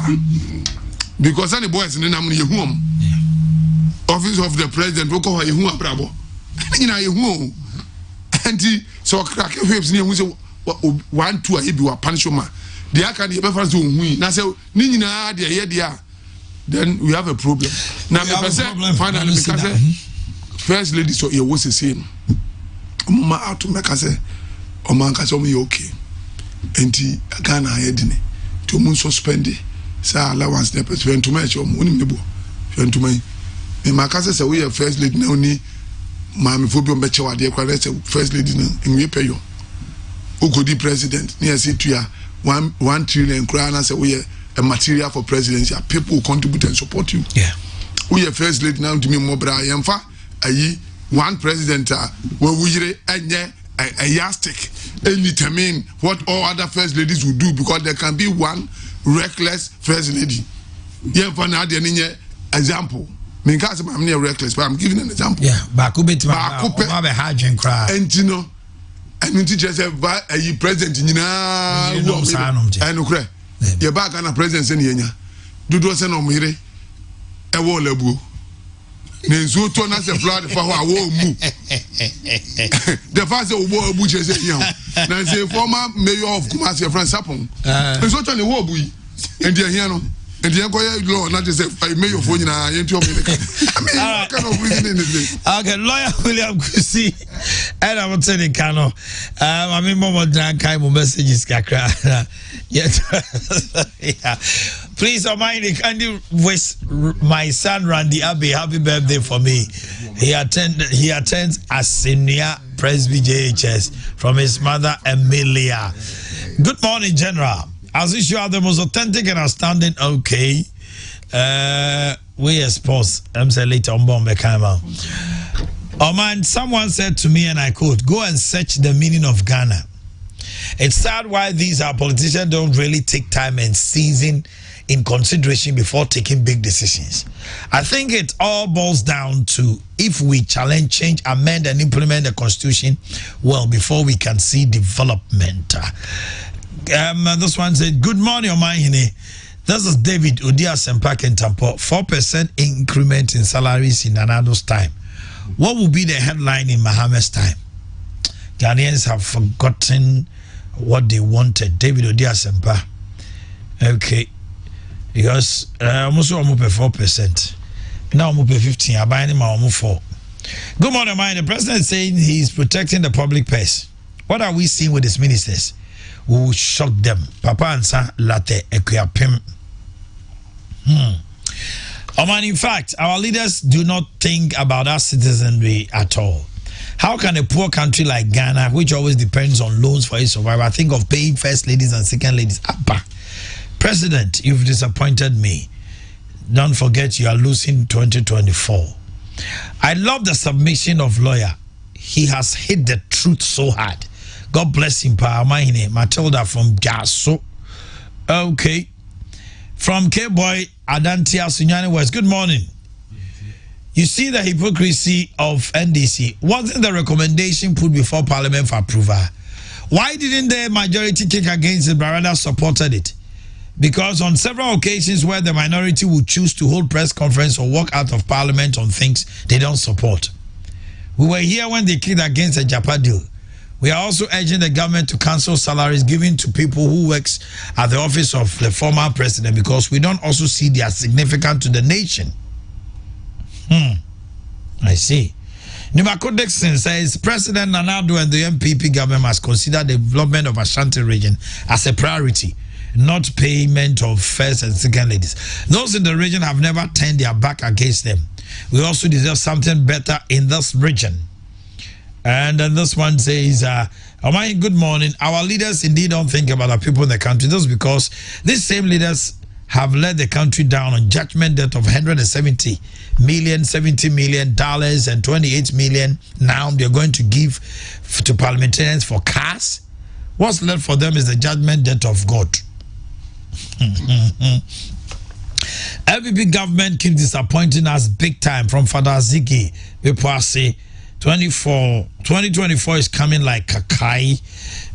because any boys in the name of office of the president, we call you bravo. You know, and so crack waves near 1 2 a be a punishment. The aka the ever to win. Now say Nina there, then we have a problem. Now the finally because first lady so you was the same. Mama out to make us say Oman ka so me okay. Enti Ghana ayedine. To mun suspend say allowance na spend to match onim nebo. Spend to me. Me makase say we first lady na oni mama phobia be chewa de kwa say first lady na nwe pay yo. Ukodi president near say to 1 trillion crown say we a material for presidency. People will contribute and support you. Yeah. We are first lady now to me more bra yemfa ayi one president where we a yardstick and determine what all other first ladies will do because there can be one reckless first lady. Yeah, for now the example. Me can't say I'm near reckless, but I'm giving an example. Yeah, Bakubit Hajin cry. And you know, and you teach yourself a president in Ukraine. You're back on a president in Yenya. Do those no mire a wall lebu. Nenzo to na se flood for our mu. The first war bu je say yan. Na say former mayor of Kumasi Frank Sapon. Nenzo to ne wo bu yi. And the here no. And the enquiry law not just say mayor for nyina yen to America. I mean what kind of reasoning is this? Okay, lawyer William Kusi. And I will tell you Kano. I mean more than kind of messages kakra. Yes. Yeah. Please, Omanhene, can you wish my son Randy Abbey happy birthday for me? He attends Asinia Presby JHS from his mother Emilia. Good morning, General. As usual, the most authentic and outstanding. Okay, we expose. I'm saying later on bomb Oh man, someone said to me, and I quote, "Go and search the meaning of Ghana." It's sad why these our politicians don't really take time and season in consideration before taking big decisions. I think it all boils down to if we challenge, change, amend, and implement the constitution well before we can see development. This one said, "Good morning, Omanhene. This is David Odia Sempak and Tampo. 4% increment in salaries in Nanado's time. What will be the headline in Mohammed's time? Ghanaians have forgotten what they wanted." David Odia Sempa. Okay. Because almost pay 4%. Now pay 15. I buy him almost 4. Good morning, man. The president is saying he's protecting the public purse. What are we seeing with his ministers? We will shock them. Papa Ansa Latte Equiapim. Man, in fact, our leaders do not think about our citizenry at all. How can a poor country like Ghana, which always depends on loans for its survival, think of paying first ladies and second ladies? Abba. President, you've disappointed me. Don't forget you are losing 2024. I love the submission of lawyer. He has hit the truth so hard. God bless him, Pa Omanhene. Matilda from Jaso. Okay. From K-Boy Adantia Sunyani West. Good morning. You see the hypocrisy of NDC. Wasn't the recommendation put before Parliament for approval? Why didn't the majority kick against it but rather supported it? Because on several occasions where the minority would choose to hold press conference or walk out of Parliament on things they don't support. We were here when they kicked against the Japa deal. We are also urging the government to cancel salaries given to people who works at the office of the former president because we don't also see they are significant to the nation. I see. Nimako Dixon says President Nanado and the MPP government must consider the development of Ashanti region as a priority, not payment of first and second ladies. Those in the region have never turned their back against them. We also deserve something better in this region. And then this one says, good morning. Our leaders indeed don't think about the people in the country. That's because these same leaders have led the country down on judgment debt of $170 million, $70 million, and $28 million. Now they're going to give to parliamentarians for cars. What's left for them is the judgment debt of God. LPP government keeps disappointing us big time. From Father Ziggy, people say 2024 is coming like Kakai.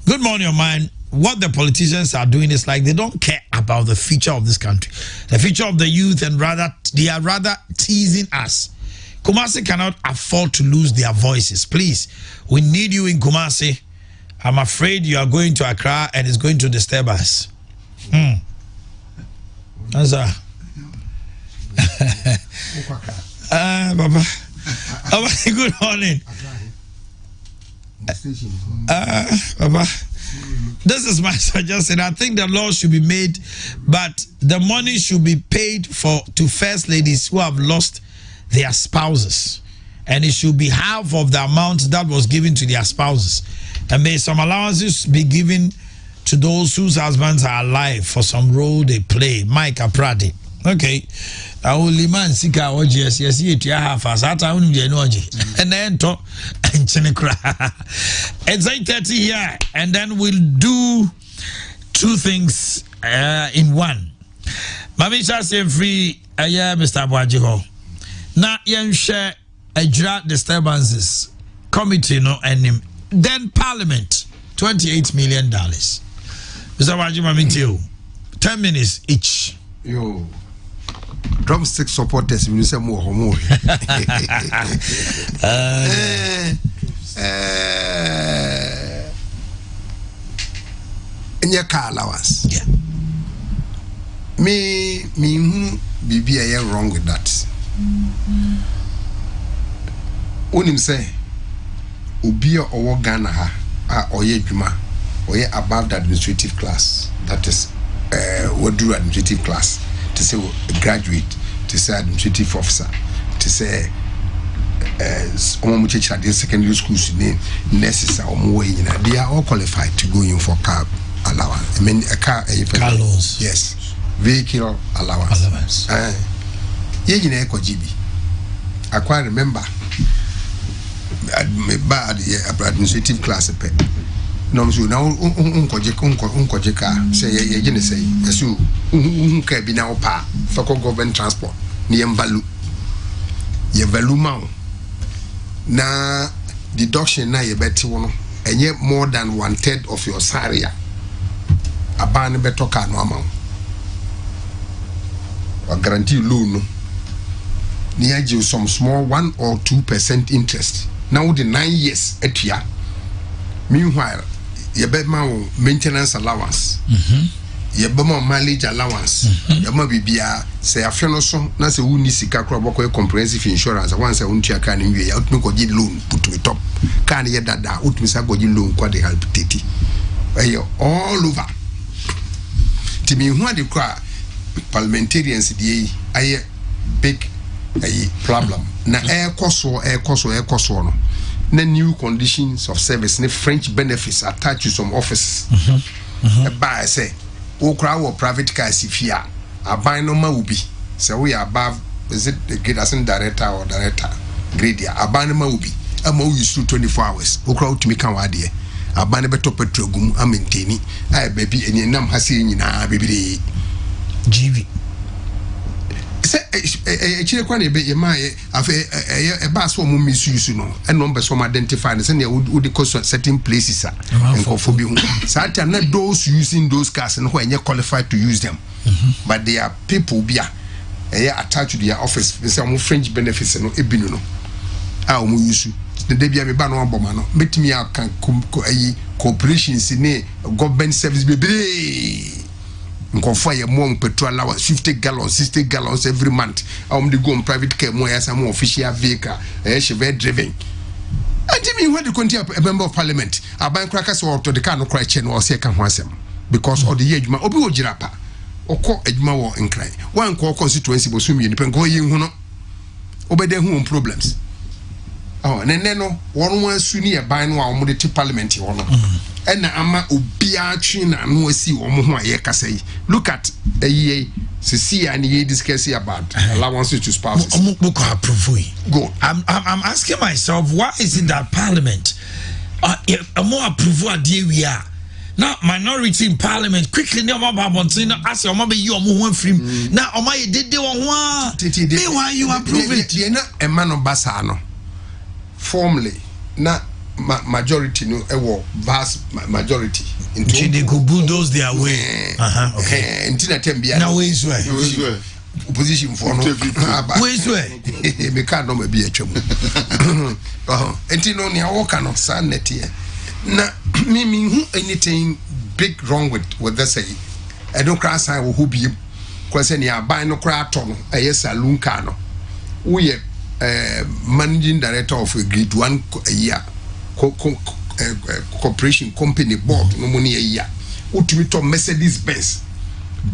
Good morning, man. What the politicians are doing is like they don't care about the future of this country, the future of the youth, and they are rather teasing us. Kumasi cannot afford to lose their voices. Please, we need you in Kumasi. I'm afraid you are going to Accra and it's going to disturb us. Baba. Good morning. Baba. This is my suggestion. I think the law should be made, but the money should be paid to first ladies who have lost their spouses, and it should be half of the amount that was given to their spouses, and may some allowances be given to those whose husbands are alive for some role they play. Mike Aprade. Okay. Only man sika oji yes it ya half as ata unu de no oji and then to enchine kra. It's 8:30 here, and then we'll do two things in one. Mamisha say free Mr. Boakye. Na yen share a disturbances committee no and then Parliament $28 million. Mr. Boakye Mamitio 10 minutes each. Yo. Drumstick supporters will say more. In your car allowance. Yeah. Me be wrong with that. Unim say Ubia or Ghana ha or ye Juma or ye above the administrative class. That is what do administrative class. To say graduate, to say administrative officer, to say secondary schools nurses or more, they are all qualified to go in for car allowance. I mean a car loans. Yes. Vehicle allowance. I quite remember bad administrative class pay. No, so now unkojeka say ye say yesu unka bi na opa for government transport ni value ma na deduction na ye beti wono enye more than 1/3 of your salary aban beto ka no amount or guarantee loan no ni aje some small 1 or 2% interest now the 9 years etua meanwhile you bet my maintenance allowance. You bet my mileage allowance. You might be say a friend or so. Na say who needs sika crop comprehensive insurance. Once I want to can in you out me go loan put to the top. Can you that out me say go loan kwa de help tete. All over. To me who the cry parliamentarians the aye big problem. Na air cost no. The new conditions of service, the French benefits attached to some offices. By say, crowd or private cars if you are buying no maubi. So we are above, is it the grade as director or director? Grade ya, a buying maubi. A mo used to 24 hours. Crowd to me come out here. A buying better petrogum, I maintain. I baby, and your name has seen in a baby. GV. Chile kwani be yemaye a bus for misuse no and numbers from identified and you would cost certain places and for be certain not those using those cars and when you're qualified to use them but they are people be attached to their office some French benefits and no ebinu no mu use the debia me ba no aboma no metimi aka corporations in government service be fire more petrol allowance 50 gallons 60 gallons every month they go on private car more as more official vehicle very driven and me when the country a member of parliament a bank crackers or to the car no cry chain or say can wasem because of the age ma obi ojirapa okọ adwuma wo nkran one call constituency bo sumi depend go yin hu no obede hu problems no one suni e ban no a omo de parliament wo no and ama obia twina no asi omo ho aye kasa yi look at see and ye discuss about allowances to spouses. Go. I'm asking myself, why is it that Parliament more approval we are now minority in Parliament quickly now ask your mama you are free now did they want why you approve it? You're not a man of Basano. formally na majority no vast majority into they could bulldoze their way okay until Tembia now ways way opposition for no ways way me can no be a chum until no near walk no san net here na me anything big wrong with that say I don't crash I will who be because any buy no cry ton a saloon car no we managing director of a grade 1 a year corporation company board no money a year ultimate Mercedes Benz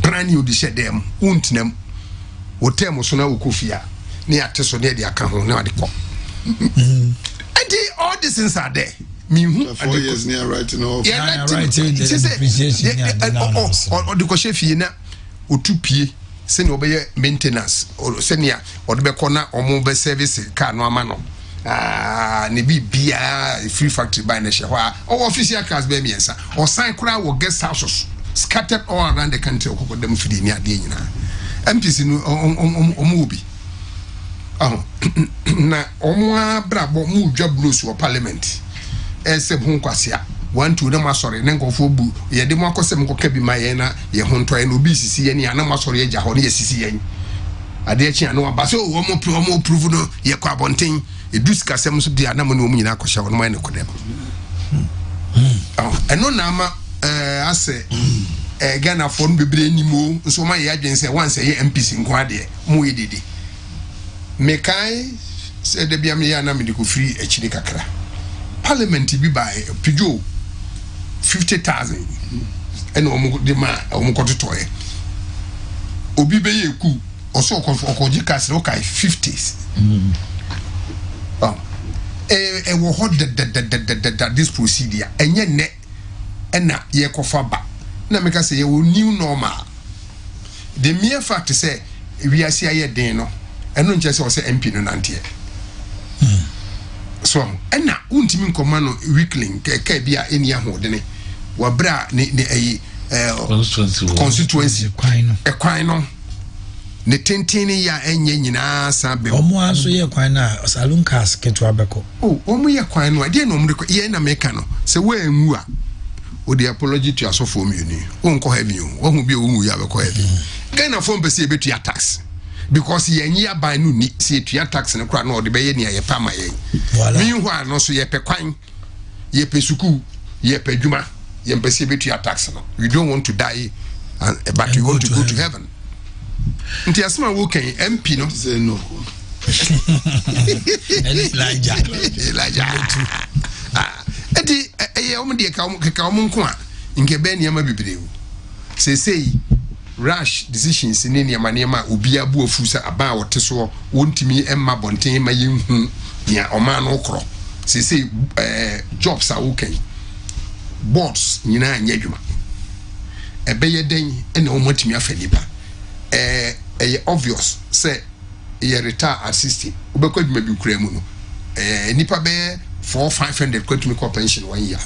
brand new the shed them untnem hotel so na ukofia na ateso na dia ka ho na ade ko and all these things are there me who 4 years near writing off writing or the koshefi na otupie se na obeye maintenance or senia or the bekona omo be service car no ama no ne bia free factory by na she ho or official cars be miensa or sign kura wo guest houses scattered all around the country okoko dem fidi ni ade nyina MPC no omo obi na omo abrabo mu dwa blues wo parliament ese hu kwase a 1-2 na masore ne nkofo bu ye de mo akosem ko kabi ma ye na ye ho ntoye na obi sisi ye ne ana masore ye jaho ne ye sisi ye ade achi ana wa so wo mo prove no ye kwa bonten edus kasem so dia na mo ne omu nyina akosha wono ma ne kodem eno na ama ase Ghana for no bebre animo nso ma ye adwen se once ye MPC nko ade mo ye dede mekai se de bia me ya na me de ko free achiri kakra parliament bi by pijo 50,000 and omo de ma omo kototoye obi be ye ku oso okoji kasre okai 50s wo hot that this procedure enye ne na ye kofa ba na meka say ye new normal the mere fact say we are see den no eno nche say o say MP no nante so ena untimi nkoma no weekling ka bia eni ahode ne wabra ne ayi constituency kwan no ne tentini ya enye nyina sabe omo aso ye kwan na saloon cars ketu abeko omo ye kwan no ade no omre ye na meka no se wa enwu a o de apology to asofo miuni onko heaven o hu bi o wu ya abeko heaven Ghana fo mpese ebetu ya tax because ye nyi ban no ni se etua tax ne kra no de be ye ne ye pama ye mi hu a no so ye pe kwan ye pe suku ye pe djuma ye mpese ebetu tax no we don't want to die but we want to go to heaven nti asema wo kan MP no say no Elijah edi ye omo de ka omo nko a nke be ne ma bibrewu sei rash decisions ni niema obi abu afusa aba wote so wontimi emma bonten ma yenhu ya oma no kro sei jobs a wokan boards nyina anya dwuma ebeye den ene omotimi afanipa obvious say ye retire at 60 obekwa dwuma bi kura mu no nipa be 400-500 kwatumi ko pension 1 year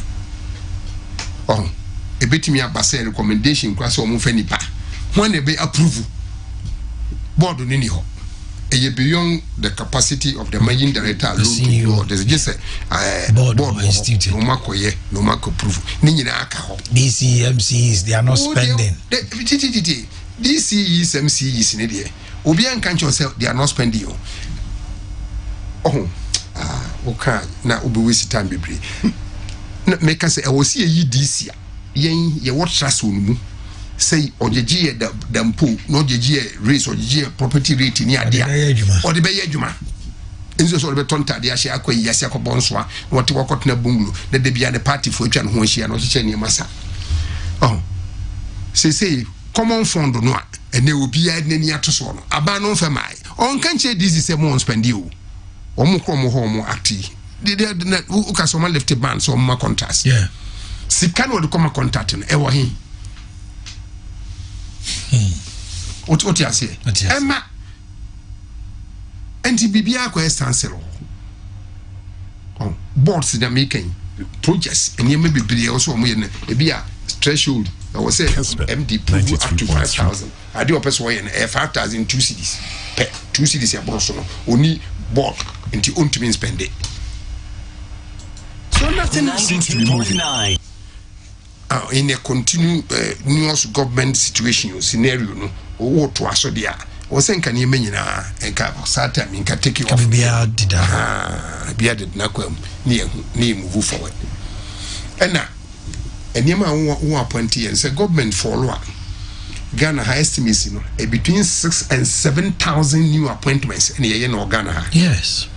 ebetimi abase recommendation kwa so omo fanipa when they be approve board nini ho beyond the capacity of the managing director alone there's just a board no makoye no mako approve ni nyina aka ho DCMCs they are not spending DCEs MCEs ne de obi an kan say they are not spending okay na obi waste time bebre make us say e was yi DC yen ye what trust onu say ojeji dampo no ojeji race ojeji property rate ni ade a ode be yadwuma enzo so ode be tonta de ahye akoyi yase akobonso a wote wakotena bungulu de bia ne party fo atwa no ho ahia no cheche ni masa say common fund no a ene obi a nani atoso no aba no fa mai on kan che this is a mon spend you omo kromo ho mo acti de ukasoma left ban so ma contract yeah sika no de koma contract no e wo hin What you say? Emma anti bibia ko estansero boards that making projects and you may be bibia also mo ye na e bia threshold I was say MD up to 5,000 I do person way na 5,000 2 cedis per 2 cedis ya broso no oni board anti ontimi spend it nothing seems to be moving. In a continuous government situation or scenario, no, or to us, dear, or saying, can you mean and Satan in can take you off? Be added Naquem near move forward. And now, and Yama who appointee and say government follower. Ghana high estimation between 6,000 and 7,000 new appointments in the Ghana. Yes.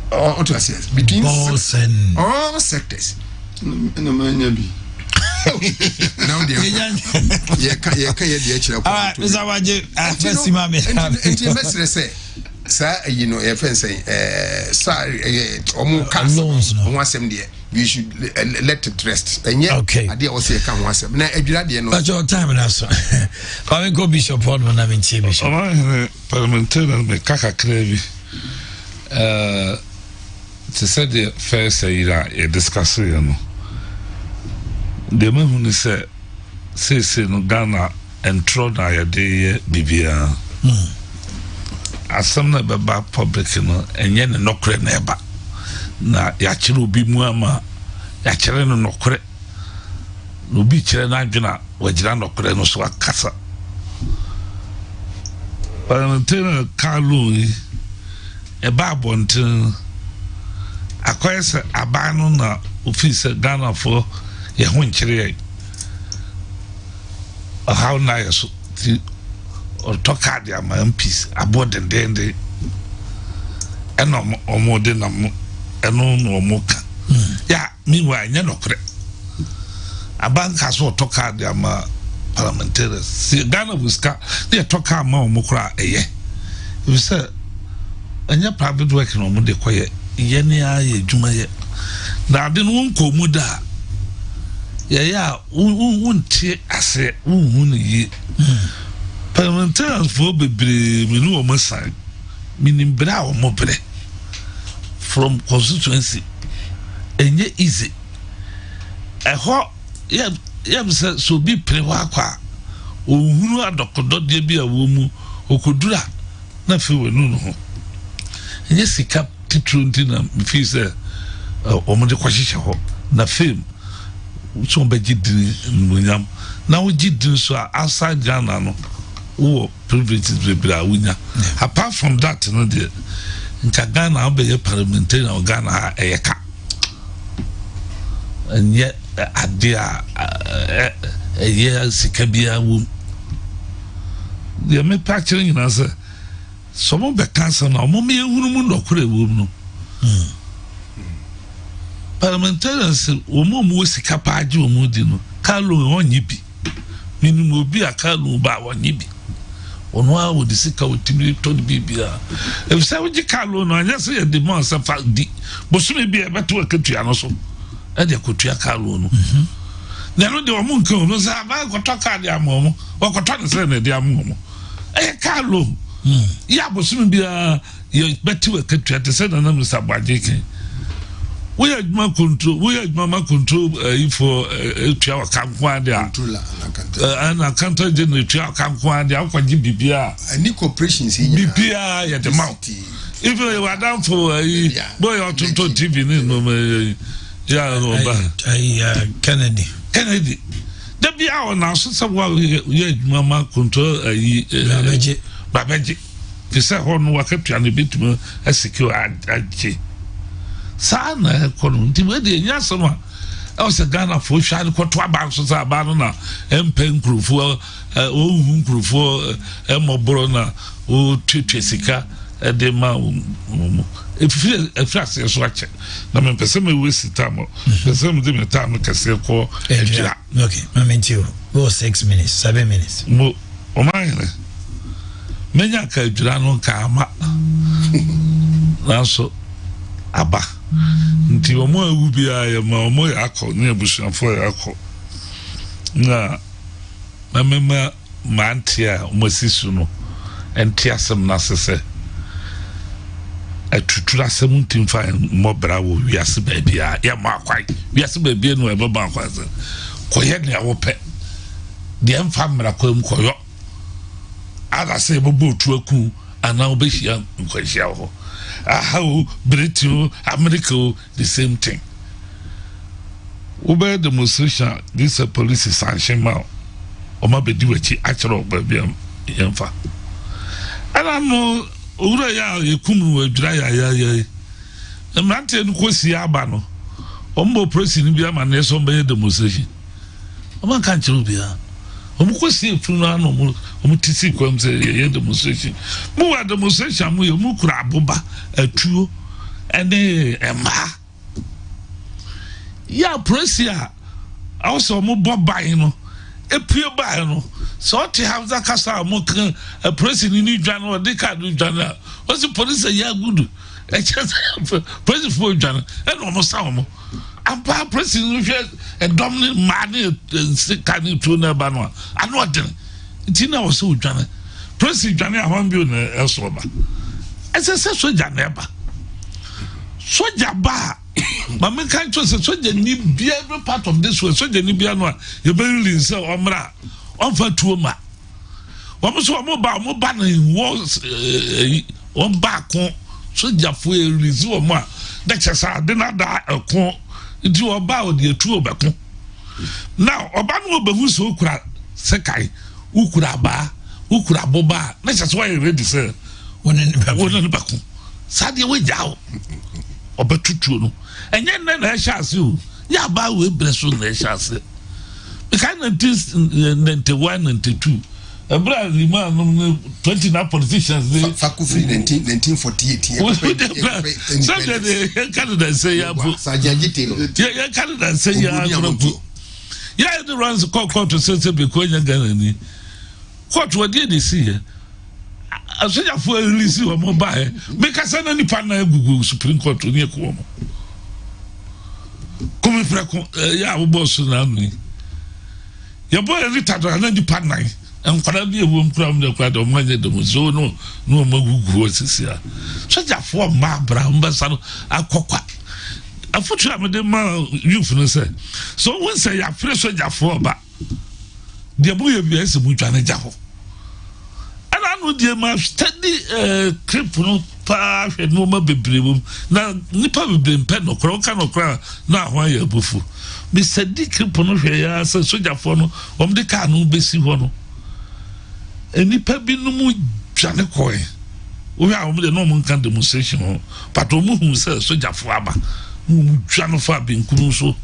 What was it? Between both and all sectors. No man be. Now they say, sir, you know, if I say, sorry, we should let it rest. And yet, okay. I did also come once. Now, if you but your time and also, I go Bishop Podman. I mean, Bishop. Parliamentarian, me kaka krevi. To say the first say a discussion, you know. The man who say no Ghana and Trona ya de Bibia. As some never back public, you know, and yen no credit never. Na yachiru bi muama yachere no nokore no bi chere na adwena wajira nokore no so akasa parliamentarian kalu e ba bonten akoyese abano na office Ghana for ye ho nkyere how na yeso ti otoka dia ma MPs abodendende eno omode na eno no moka ya meanwhile nya nokre abanka so toka de ama parliamentarians si Ghana buska they toka ama omokra eye we say anya private work no mo de koye ye ne aye djuma ye na de no nko mu da ya wontie ase wonhu ne yi parliamentarians for bebre mi no mo san minim bra o mo bre from constituency enye easy eho yam so bi prewa kwa ohunu adokodo de bi awo mu okodura na fe wenu no enye sika titru ntina fi se omode kwahihye ho na fame so begidin munyam na wo gidin so outside Ghana no wo privileges bebra wunya apart from that no de nka Ghana obeye parliamentarian o Ghana eyeka enye adia eye sikabia wom de me picturing na say some be cancer na mo me ehunu mu ndokore wom no parliamentarians o mo mo sika paaje o mo di no kalo onyi bi minimum obi akalo ba onyi bi ono a wo de sika o timi to de bibia e say wo kalo no anya say de mo sa fa di bo so me bi e beto akatua no so e de kotua kalo no na no de o mo nkan no sa ba ko to ka de amomo o ko to ne say na de amomo e kalo ya bo so me bi a ye beto akatua te say na na Mr. Boakye we are my control for etua kankwa dia and I can't generate etua kankwa dia akwaji bibia any corporations bibia ya the mouth if you were down for boy on TV no Kennedy the be our now so we mama control babaji fi say hon wakatua ne bitum asecure aje sana ekono ntiwe de nyasoma e se Ghana fo hwa ne kwoto aba so sa aba no na empen krufo ohun krufo emoboro na o twetwesika de ma efrase so ache na me pese me wesi tamo pese me de me tamo kase ko ejira okay mamentio go 6 minutes 7 minutes mo Omanhene menya ka ejira no ka ama na so aba nti omo awu bia ya ma omo yakọ ne abusuafo yakọ na mamema mantia omo sisu no enti asem na sese atutura asem ntimfa mo bra wo wiase baabia ya ma akwai wiase baabia no e baba akwai se koye ne awope de mfa mra kwam koyo ada se bobo otu aku ana obehia nkwahia ho how Britain, America, the same thing. Over demonstration, this police sanction now. Oma be do echi actual baby yemfa. And I know ura ya yekum we dra ya. Emrante no kwesi aba no. Ombo presi bi ama na so be demonstration. Oma kan chiru bia. Omo kwesi funu no omo tisi kwam se ye demonstration. Mu wa demonstration mu ye mu kura aboba atuo ene ema. Ya presi a also omo bobai no. Epue ba no so te have that kasa mo kan a president ni dwan o de ka do dwan o se police ya gudu e just president for dwan e no mo sa mo ampa president hwe e domni mane kan to na ba no ano den ti na o so dwan president dwan a hon bi na e so ba e se soja na ba soja ba but me can't trust soja ni be every part of this way soja ni bia no you be release omra onfa tuoma wo so mo ba na was on ba kon soja fo release wo mo a de chesa de na da kon ndi oba o de tuo be kon now oba no obahu so kura sekai ukura ba ukura boba na chesa why ready say wona ni ba kon sade we jawo obetutuo no enye na chance o ya ba we breso na chance we can 91 92 ebra lima no 29 politicians they fakufi 1948 so the Canada say ya sajagite no ya Canada say ya ya the runs court to say because nya Ghana ni court what dey see here asoja fo release wo mo ba e make say na nipa na gugu Supreme Court ni e ko mo come frako ya wo boss na nu ya boy retard na nipa na en kwara bi e wo mkram de kwada o manye de mo so no magugu osisi a soja fo ma bra mbasa no akokwa afutu amede ma youth no say so when say ya free soja fo ba de boy bi ese mu twa na ja ho no die ma steady clip no pa hwe no ma bebrewum na nipa bebrem pe no kro na ho ya bufu me steady clip no hwe ya so sojafo no om de ka no besi ho no enipa bi no mu twane koe o ya om de no mo kan demonstration ho but o mu hu se sojafo aba mu twane fa bi nkunu so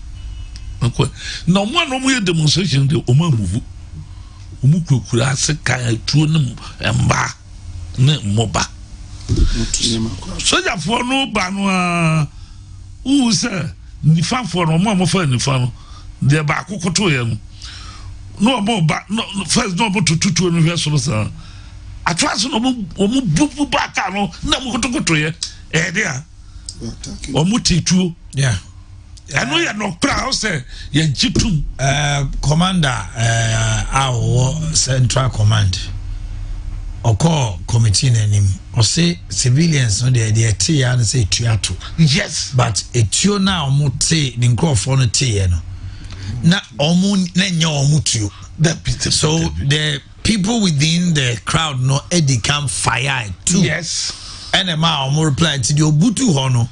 ko na mo no mu ye demonstration de o ma move umukukura se kan tuo nem emba ne moba soja fo no ba no a u se ni fa fo no mo fa ni fa no de ba kokoto ye no mo ba no first no mo tututu no hwe so sa atras no mo bubu ba ka no na mo kokoto ye de a o mo titu yeah ano ya no kra o se ye jitum commander our central command oko committee nanim o say civilians no they tia and say tuato yes but etuo na omote ni nkrofo no tie no na omu na nya omutuo so the people within the crowd no edi come fire too yes and ma omu reply to the obutu ho no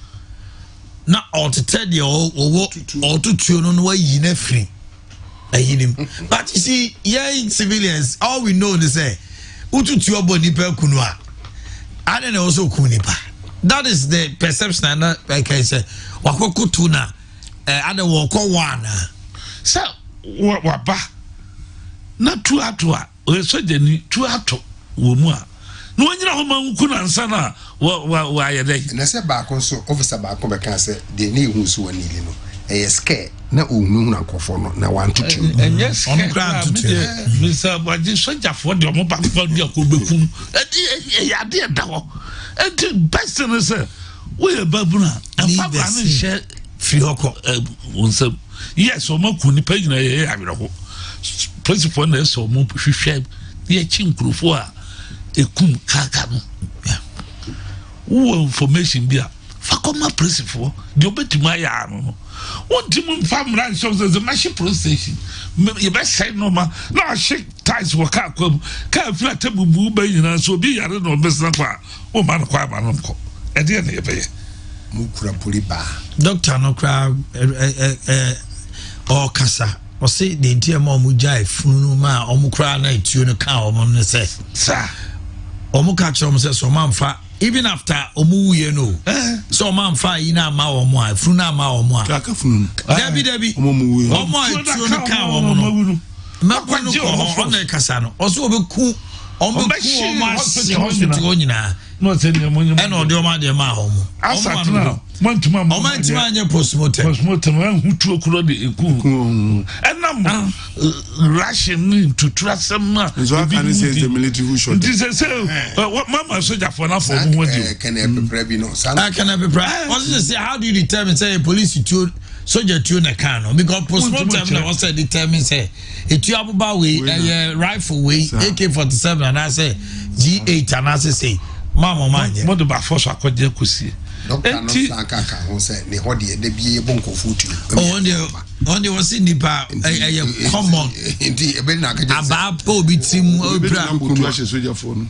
na otete de otutuo no wayi na free ayinim but you see yeah civilians all we know is say ututuo boni pa kunu a ade na also kunipa that is the perception na like I say wakokutu na ade wo ko wana so wa ba na tuato a o so de ni tuato wo mu a no nyina ho man ku na nsa na wa yede na se ba ko so officer ba ko be kan se de ni hu so wani li no e scare na ohunu na nkofo no na wan tutu yes on grant tutu Mr. Baji soja for de mo ba ko de ko bekum e ya de da ho e best no say we babuna and papa no share free hoko onse yes o maku ni page na ye awere ho principal na so mo hwehwe ye chinkrofo a ekum kaka no wo information bia fa koma principal de obetima ya no wonti mun famra shows the mashi processing ye be say no ma na shake ties wo ka kwam ka fira tabubu ba yina so bi yare no besna kwa o man kwa ma no ko ade na yebeye mukura poli ba doctor no kra o kasa o say the ntia ma omu jai funu ma omu kra na etuo no ka omu no say sa omu ka kra omu say so manfa even after omu wuye no so manfa yi na ma omu a funu na ma omu a ka funu Debi omu etuo no ka omu no ma kwa no ko on na kasa no o so obeku omu hospital nyina no say ne mo and on the man de ma omu asatuna montuma anya postmortem hutu okuro de eku enam ration to trust ma so I can say the military who shot this say mama soldier for na for mo wadi can prepare be no can prepare what you say how do you determine say a police to soldier to na can no because postmortem na was determine say etu abuba we rifle we AK-47 and I say G8 and I say mama manje mo de ba force akode kosie doctor no sankaka ho say ne hode de bie bonko futu on the was in the bar common indeed e be na ka just about obi tim obra kutu soldier for no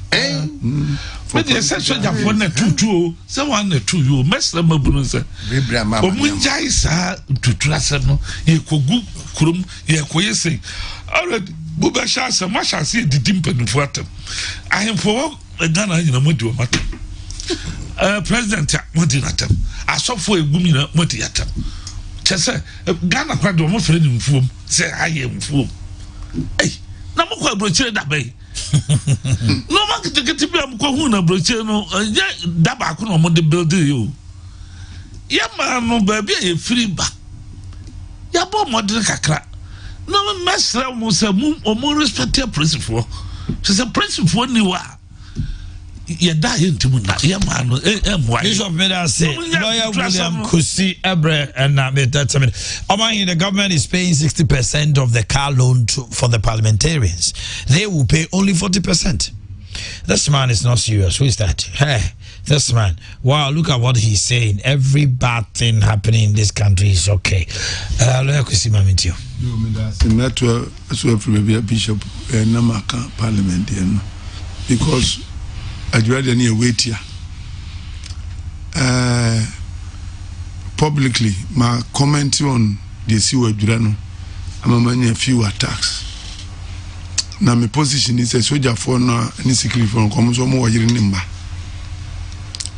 but the soldier for na tutu say one na two you mesra mabunu say bebra mama omunjai sa tutu asem no ye kogu kurum ye koyese already buba sha sa ma sha se didim panfo atam ahemfo Ghana nyina modi o matam president modi natam asofo egum nyina modi atam chese Ghana kwa do mo fere ni mfuom se aye mfuom na mo kwa brochire da bai no ma kitikiti bi am kwa hu na brochire no ya da ba ko no mo de build yo ya ma no ba bi e free ba ya bo modern kakra no mesra mo se mo respect principle se principle ni wa ye da yentum na ye ma no Bishop Meda say lawyer William Kusi Ebre and Omanhene, the government is paying 60% of the car loan for the parliamentarians. They will pay only 40%. This man is not serious. Who is that? Hey, this man. Wow, look at what he's saying. Every bad thing happening in this country is okay. Lawyer Kusi Mamintio. Bishop Namaka Parliament because I'd rather near wait here. Publicly, my comment on the Siwa Durano, I'm a few attacks. Now, my position is a soldier for no any secret from commons or more year number.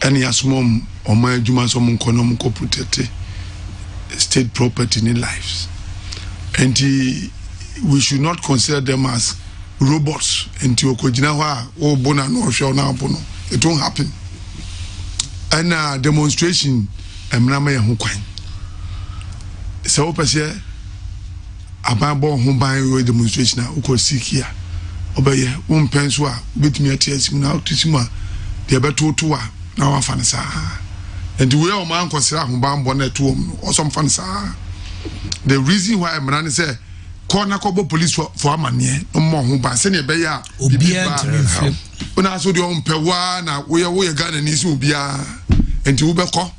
Any as mom or my Juma some economical protect state property in lives. And we should not consider them as robots into Okojinawa or Bona no show now. It won't happen. And demonstration, I'm not my home coin. So, Passia, about home buying demonstration, Oko seek here. Obey one pensua, bit me at yes, now to Sima, the about 2 now fansa. And the way a man consider home bound bonnet to or some fansa. The reason why I'm running say, corner cobo police for a man here, no more home by sending a bear. When I saw the own pewana, we are gun and is ubia and to Ubeko.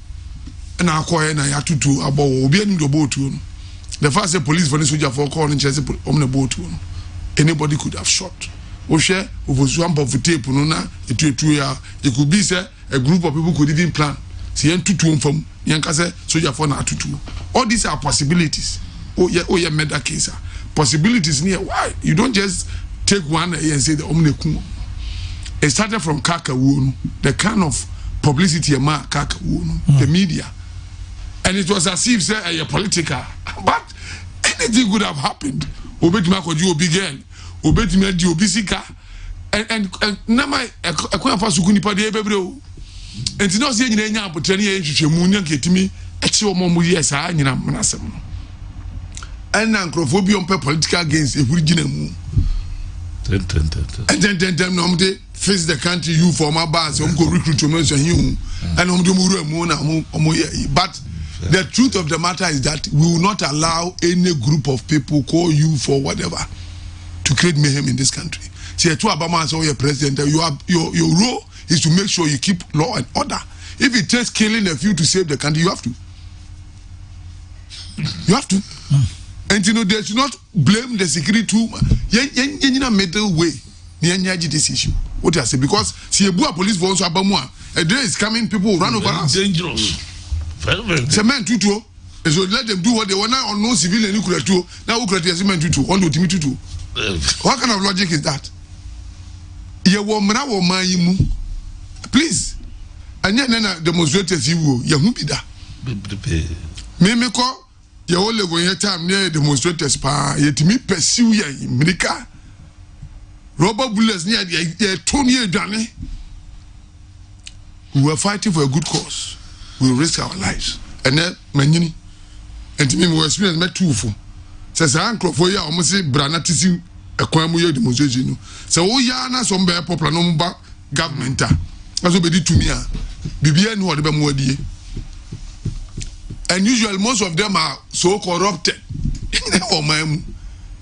And I call and I had to do about Ubian the boat. The first police for the soldier for calling Chelsea on the boat. Anybody could have shot. Oshe, over swamp of tape, Nuna, it could be say a group of people could even plan. See, and 2 from Yankase, soldier for now 2. All these are possibilities. Oh, yeah, made that case. Possibilities near why you don't just take one and say the omnikum. It started from Kakawunu, the kind of publicity ma Kakawunu, the media. And it was as if say a political. But anything could have happened. Obetima could you big girl, Obetima you bisika, and Nama a Sukuni Padi Ebro. And it's not saying any opportunity to Munya get me at your mom, yes, I am Manasam. And Ancrophobia on political gains if we didn't. And then normally face the country you for my bars, go recruit to mention you and but the truth of the matter is that we will not allow any group of people call you for whatever to create mayhem in this country. See, to Obama as your president, your role is to make sure you keep law and order. If it takes killing a few to save the country, you have to. You have to. And you know, they should not blame the security too. Middle way. This issue. what I say, because see a police force abamua, a day is coming, people will run over us. Dangerous. Very. Cement tutu. So let them do what they want now on no civilian nuclear too. Now Ukraine cement tutu, on the ultimate tutu. What kind of logic is that? Please. And yet demonstrators you bida. Me call you only go your time near demonstrators pa yet me pursue ya in America. Rubber bullets near the 2 year done. We were fighting for a good cause. We risk our lives. And then many and to me we experience met 2 for. Says uncle for ya almost say branatisi a quamu demonstration. So ya na some bear popular number government. As obedi to me. Bibia no de more die. And usually most of them are so corrupted. Oh my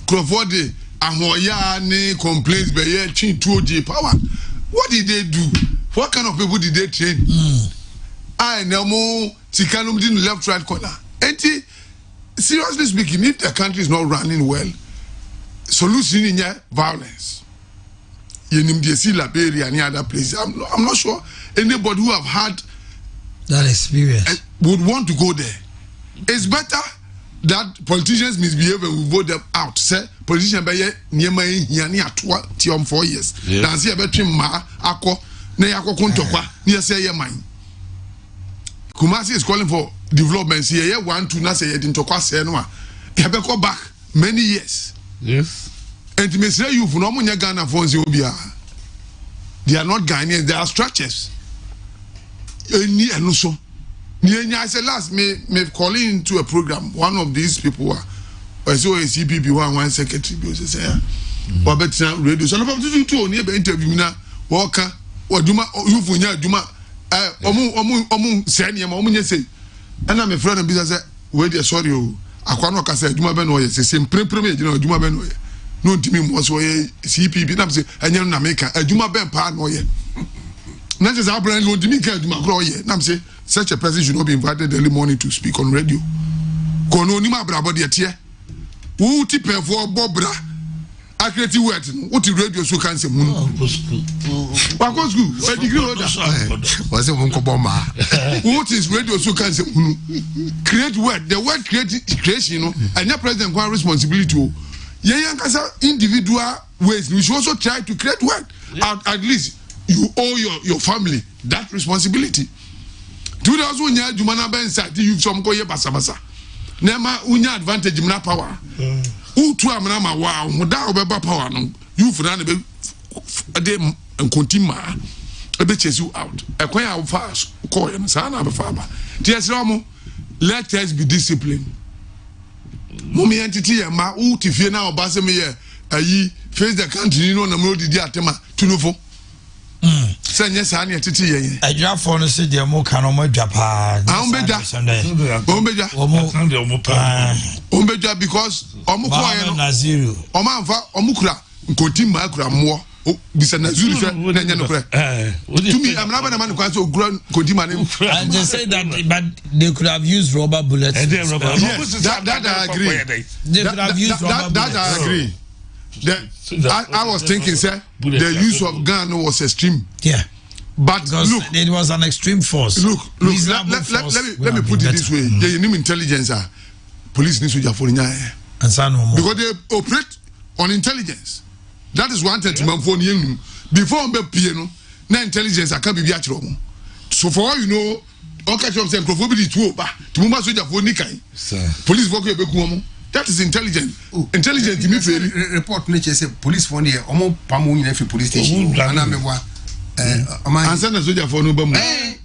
Crawford ahoya ne complaints be ye chin 2G power. What did they do? What kind of people did they train? I know Tikanum didn't left right corner. Seriously speaking, if the country is not running well, solution in violence. You need to see Liberia and other places. I'm not sure anybody who have had that experience would want to go there. It's better that politicians misbehave and we vote them out. Say politicians be near my here 4 years. Then see about him ma ako na yako kontokwa near say your mind. Kumasi is calling for development. See here 1 2 na say you didn't talk say no. You have go back many years. Yes. And me say you for no munya Ghana phones you be. They are not Ghanaians, they are structures. I said last me calling into a program. One of these people I saw a CPP one secretary say or better radio. So I'm to do near interview now. Walker or Duma you for Duma omu send him omu say. And I'm a friend of business wait sorry I can't say Duma Benoye same premier Duma Benoye. No to me was CPP nam say enye na make a Duma Ben pa no ye. Not just our brand, I'm saying such a person should not be invited early morning to speak on radio. Kononima brabody at here. Who tip for Bobra? I create word. What the radio so can say? What was good? What degree was a Wonkoboma? What is radio so can say? Create word. The word creation, you know, and your president one responsibility. Yankasa individual ways. We should also try to create word. At least. You owe your family that responsibility. 2000 unya jumana ben sati you some ko ye basabasa. Nema unya advantage na power. Utu amna ma wa hoda obeba power no. You for na be dem continue be chase you out. Ekwan ya fast call you say na be fa ba. Tiesra let us be disciplined. Mummy entity ya ma utifie na obase me ye ayi face the country you know na mo didi atema tunofo. Send yes, I need to see you. I draft for the city of Mokano Japa. Ombeja because Omukoya Naziru. Omanfa Omukra, Kotim Makra more. Bisa Nazuru. To me, I'm not a man who so grown Kotima. And they say that, but they could have used rubber bullets. Yes, that I agree. They could have used rubber bullets. That I agree. I was thinking, sir, the use of gun was extreme. Yeah. But because look, it was an extreme force. Look, let me put it this way. The new intelligence police needs to be because they operate on intelligence. That is one thing before piano, na intelligence can't be actual. So for all you know, all catch up saying to move soldier for Nikai. Police work here. That is intelligent. Intelligent to me fairly. Report nature say police phone here. Omo pamu in every police station. Anamewa. Amansan na soldier for no bamu.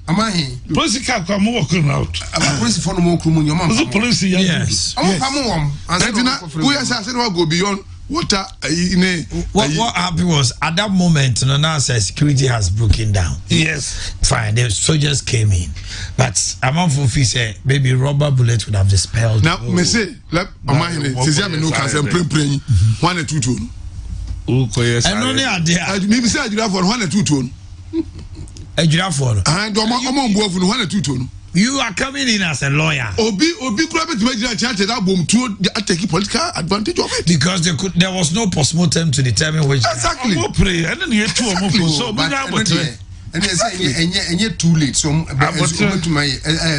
Amahi. Police car come working out. Police phone mo krumu nyoma. Police yes. Omo pamu wom. Antina we are saying what go beyond water. What happened was at that moment, now security has broken down. Yes. Fine, the soldiers came in, but Amanfofi said maybe rubber bullets would have dispelled. Now, me say, let Omanhene, Tiziame no can say praying 1 and 2 tone. And only idea. Maybe say I do for 1 and 2 tone. I do for. And Omo 1 and 2 tone. You are coming in as a lawyer. Obi could have made a chance that bomb to take political advantage of it. Because there was no postmortem to determine which. Exactly. And then you two so and you're too late. So to my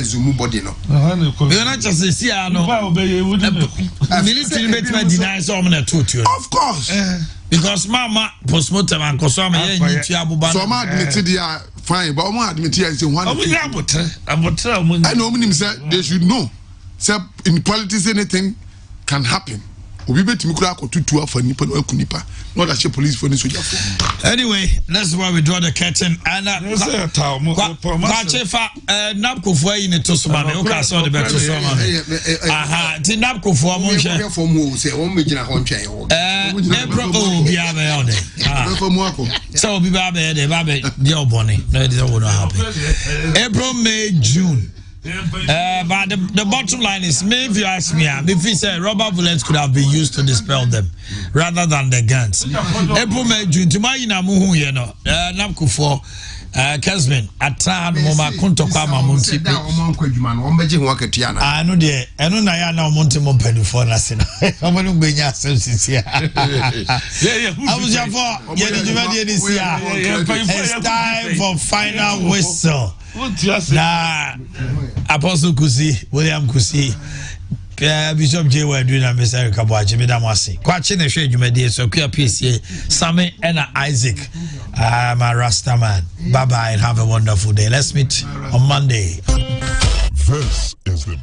Zoom body. No, you're not just a Siano. Military between denies some of course. Because Mama postmortem and Kosama, so I'm admitted they are fine, but I'm admitted I say one. I know him said they should know. Say in politics anything can happen. Obi betimi kura akotutu afa nipa no akunipa not that police for ni soldier. Anyway, that's why we draw the curtain and Chefa napkofo yi ne to so ma me o ka so de beto so ma aha ti napkofo mo hwe for mo say won me gina ho ntwen wo April bia be o de for mo ako so obi ba be de ba be de obone no it will not happen. April, May, June. But the bottom line is, maybe if you ask me, if we say rubber bullets could have been used to dispel them rather than the guns. April, May, June, to my inamuhu, you know, Namkufo, Kessben, Atan, Moma, Kuntokwa, Mamunti. I know the, I know Nayana Monte Mopen for Nasina. I'm going to be your senses here. I was your for, it's time for final whistle. Nah, Apostle Kusi, William Kusi, Bishop J. Wadu na Mr. Kabuachi, Madam Wasi. Kwachine Shwe Jumedi, so Kia PCA, Sammy and Isaac. I'm a Rasta man. Bye bye and have a wonderful day. Let's meet on Monday. This is the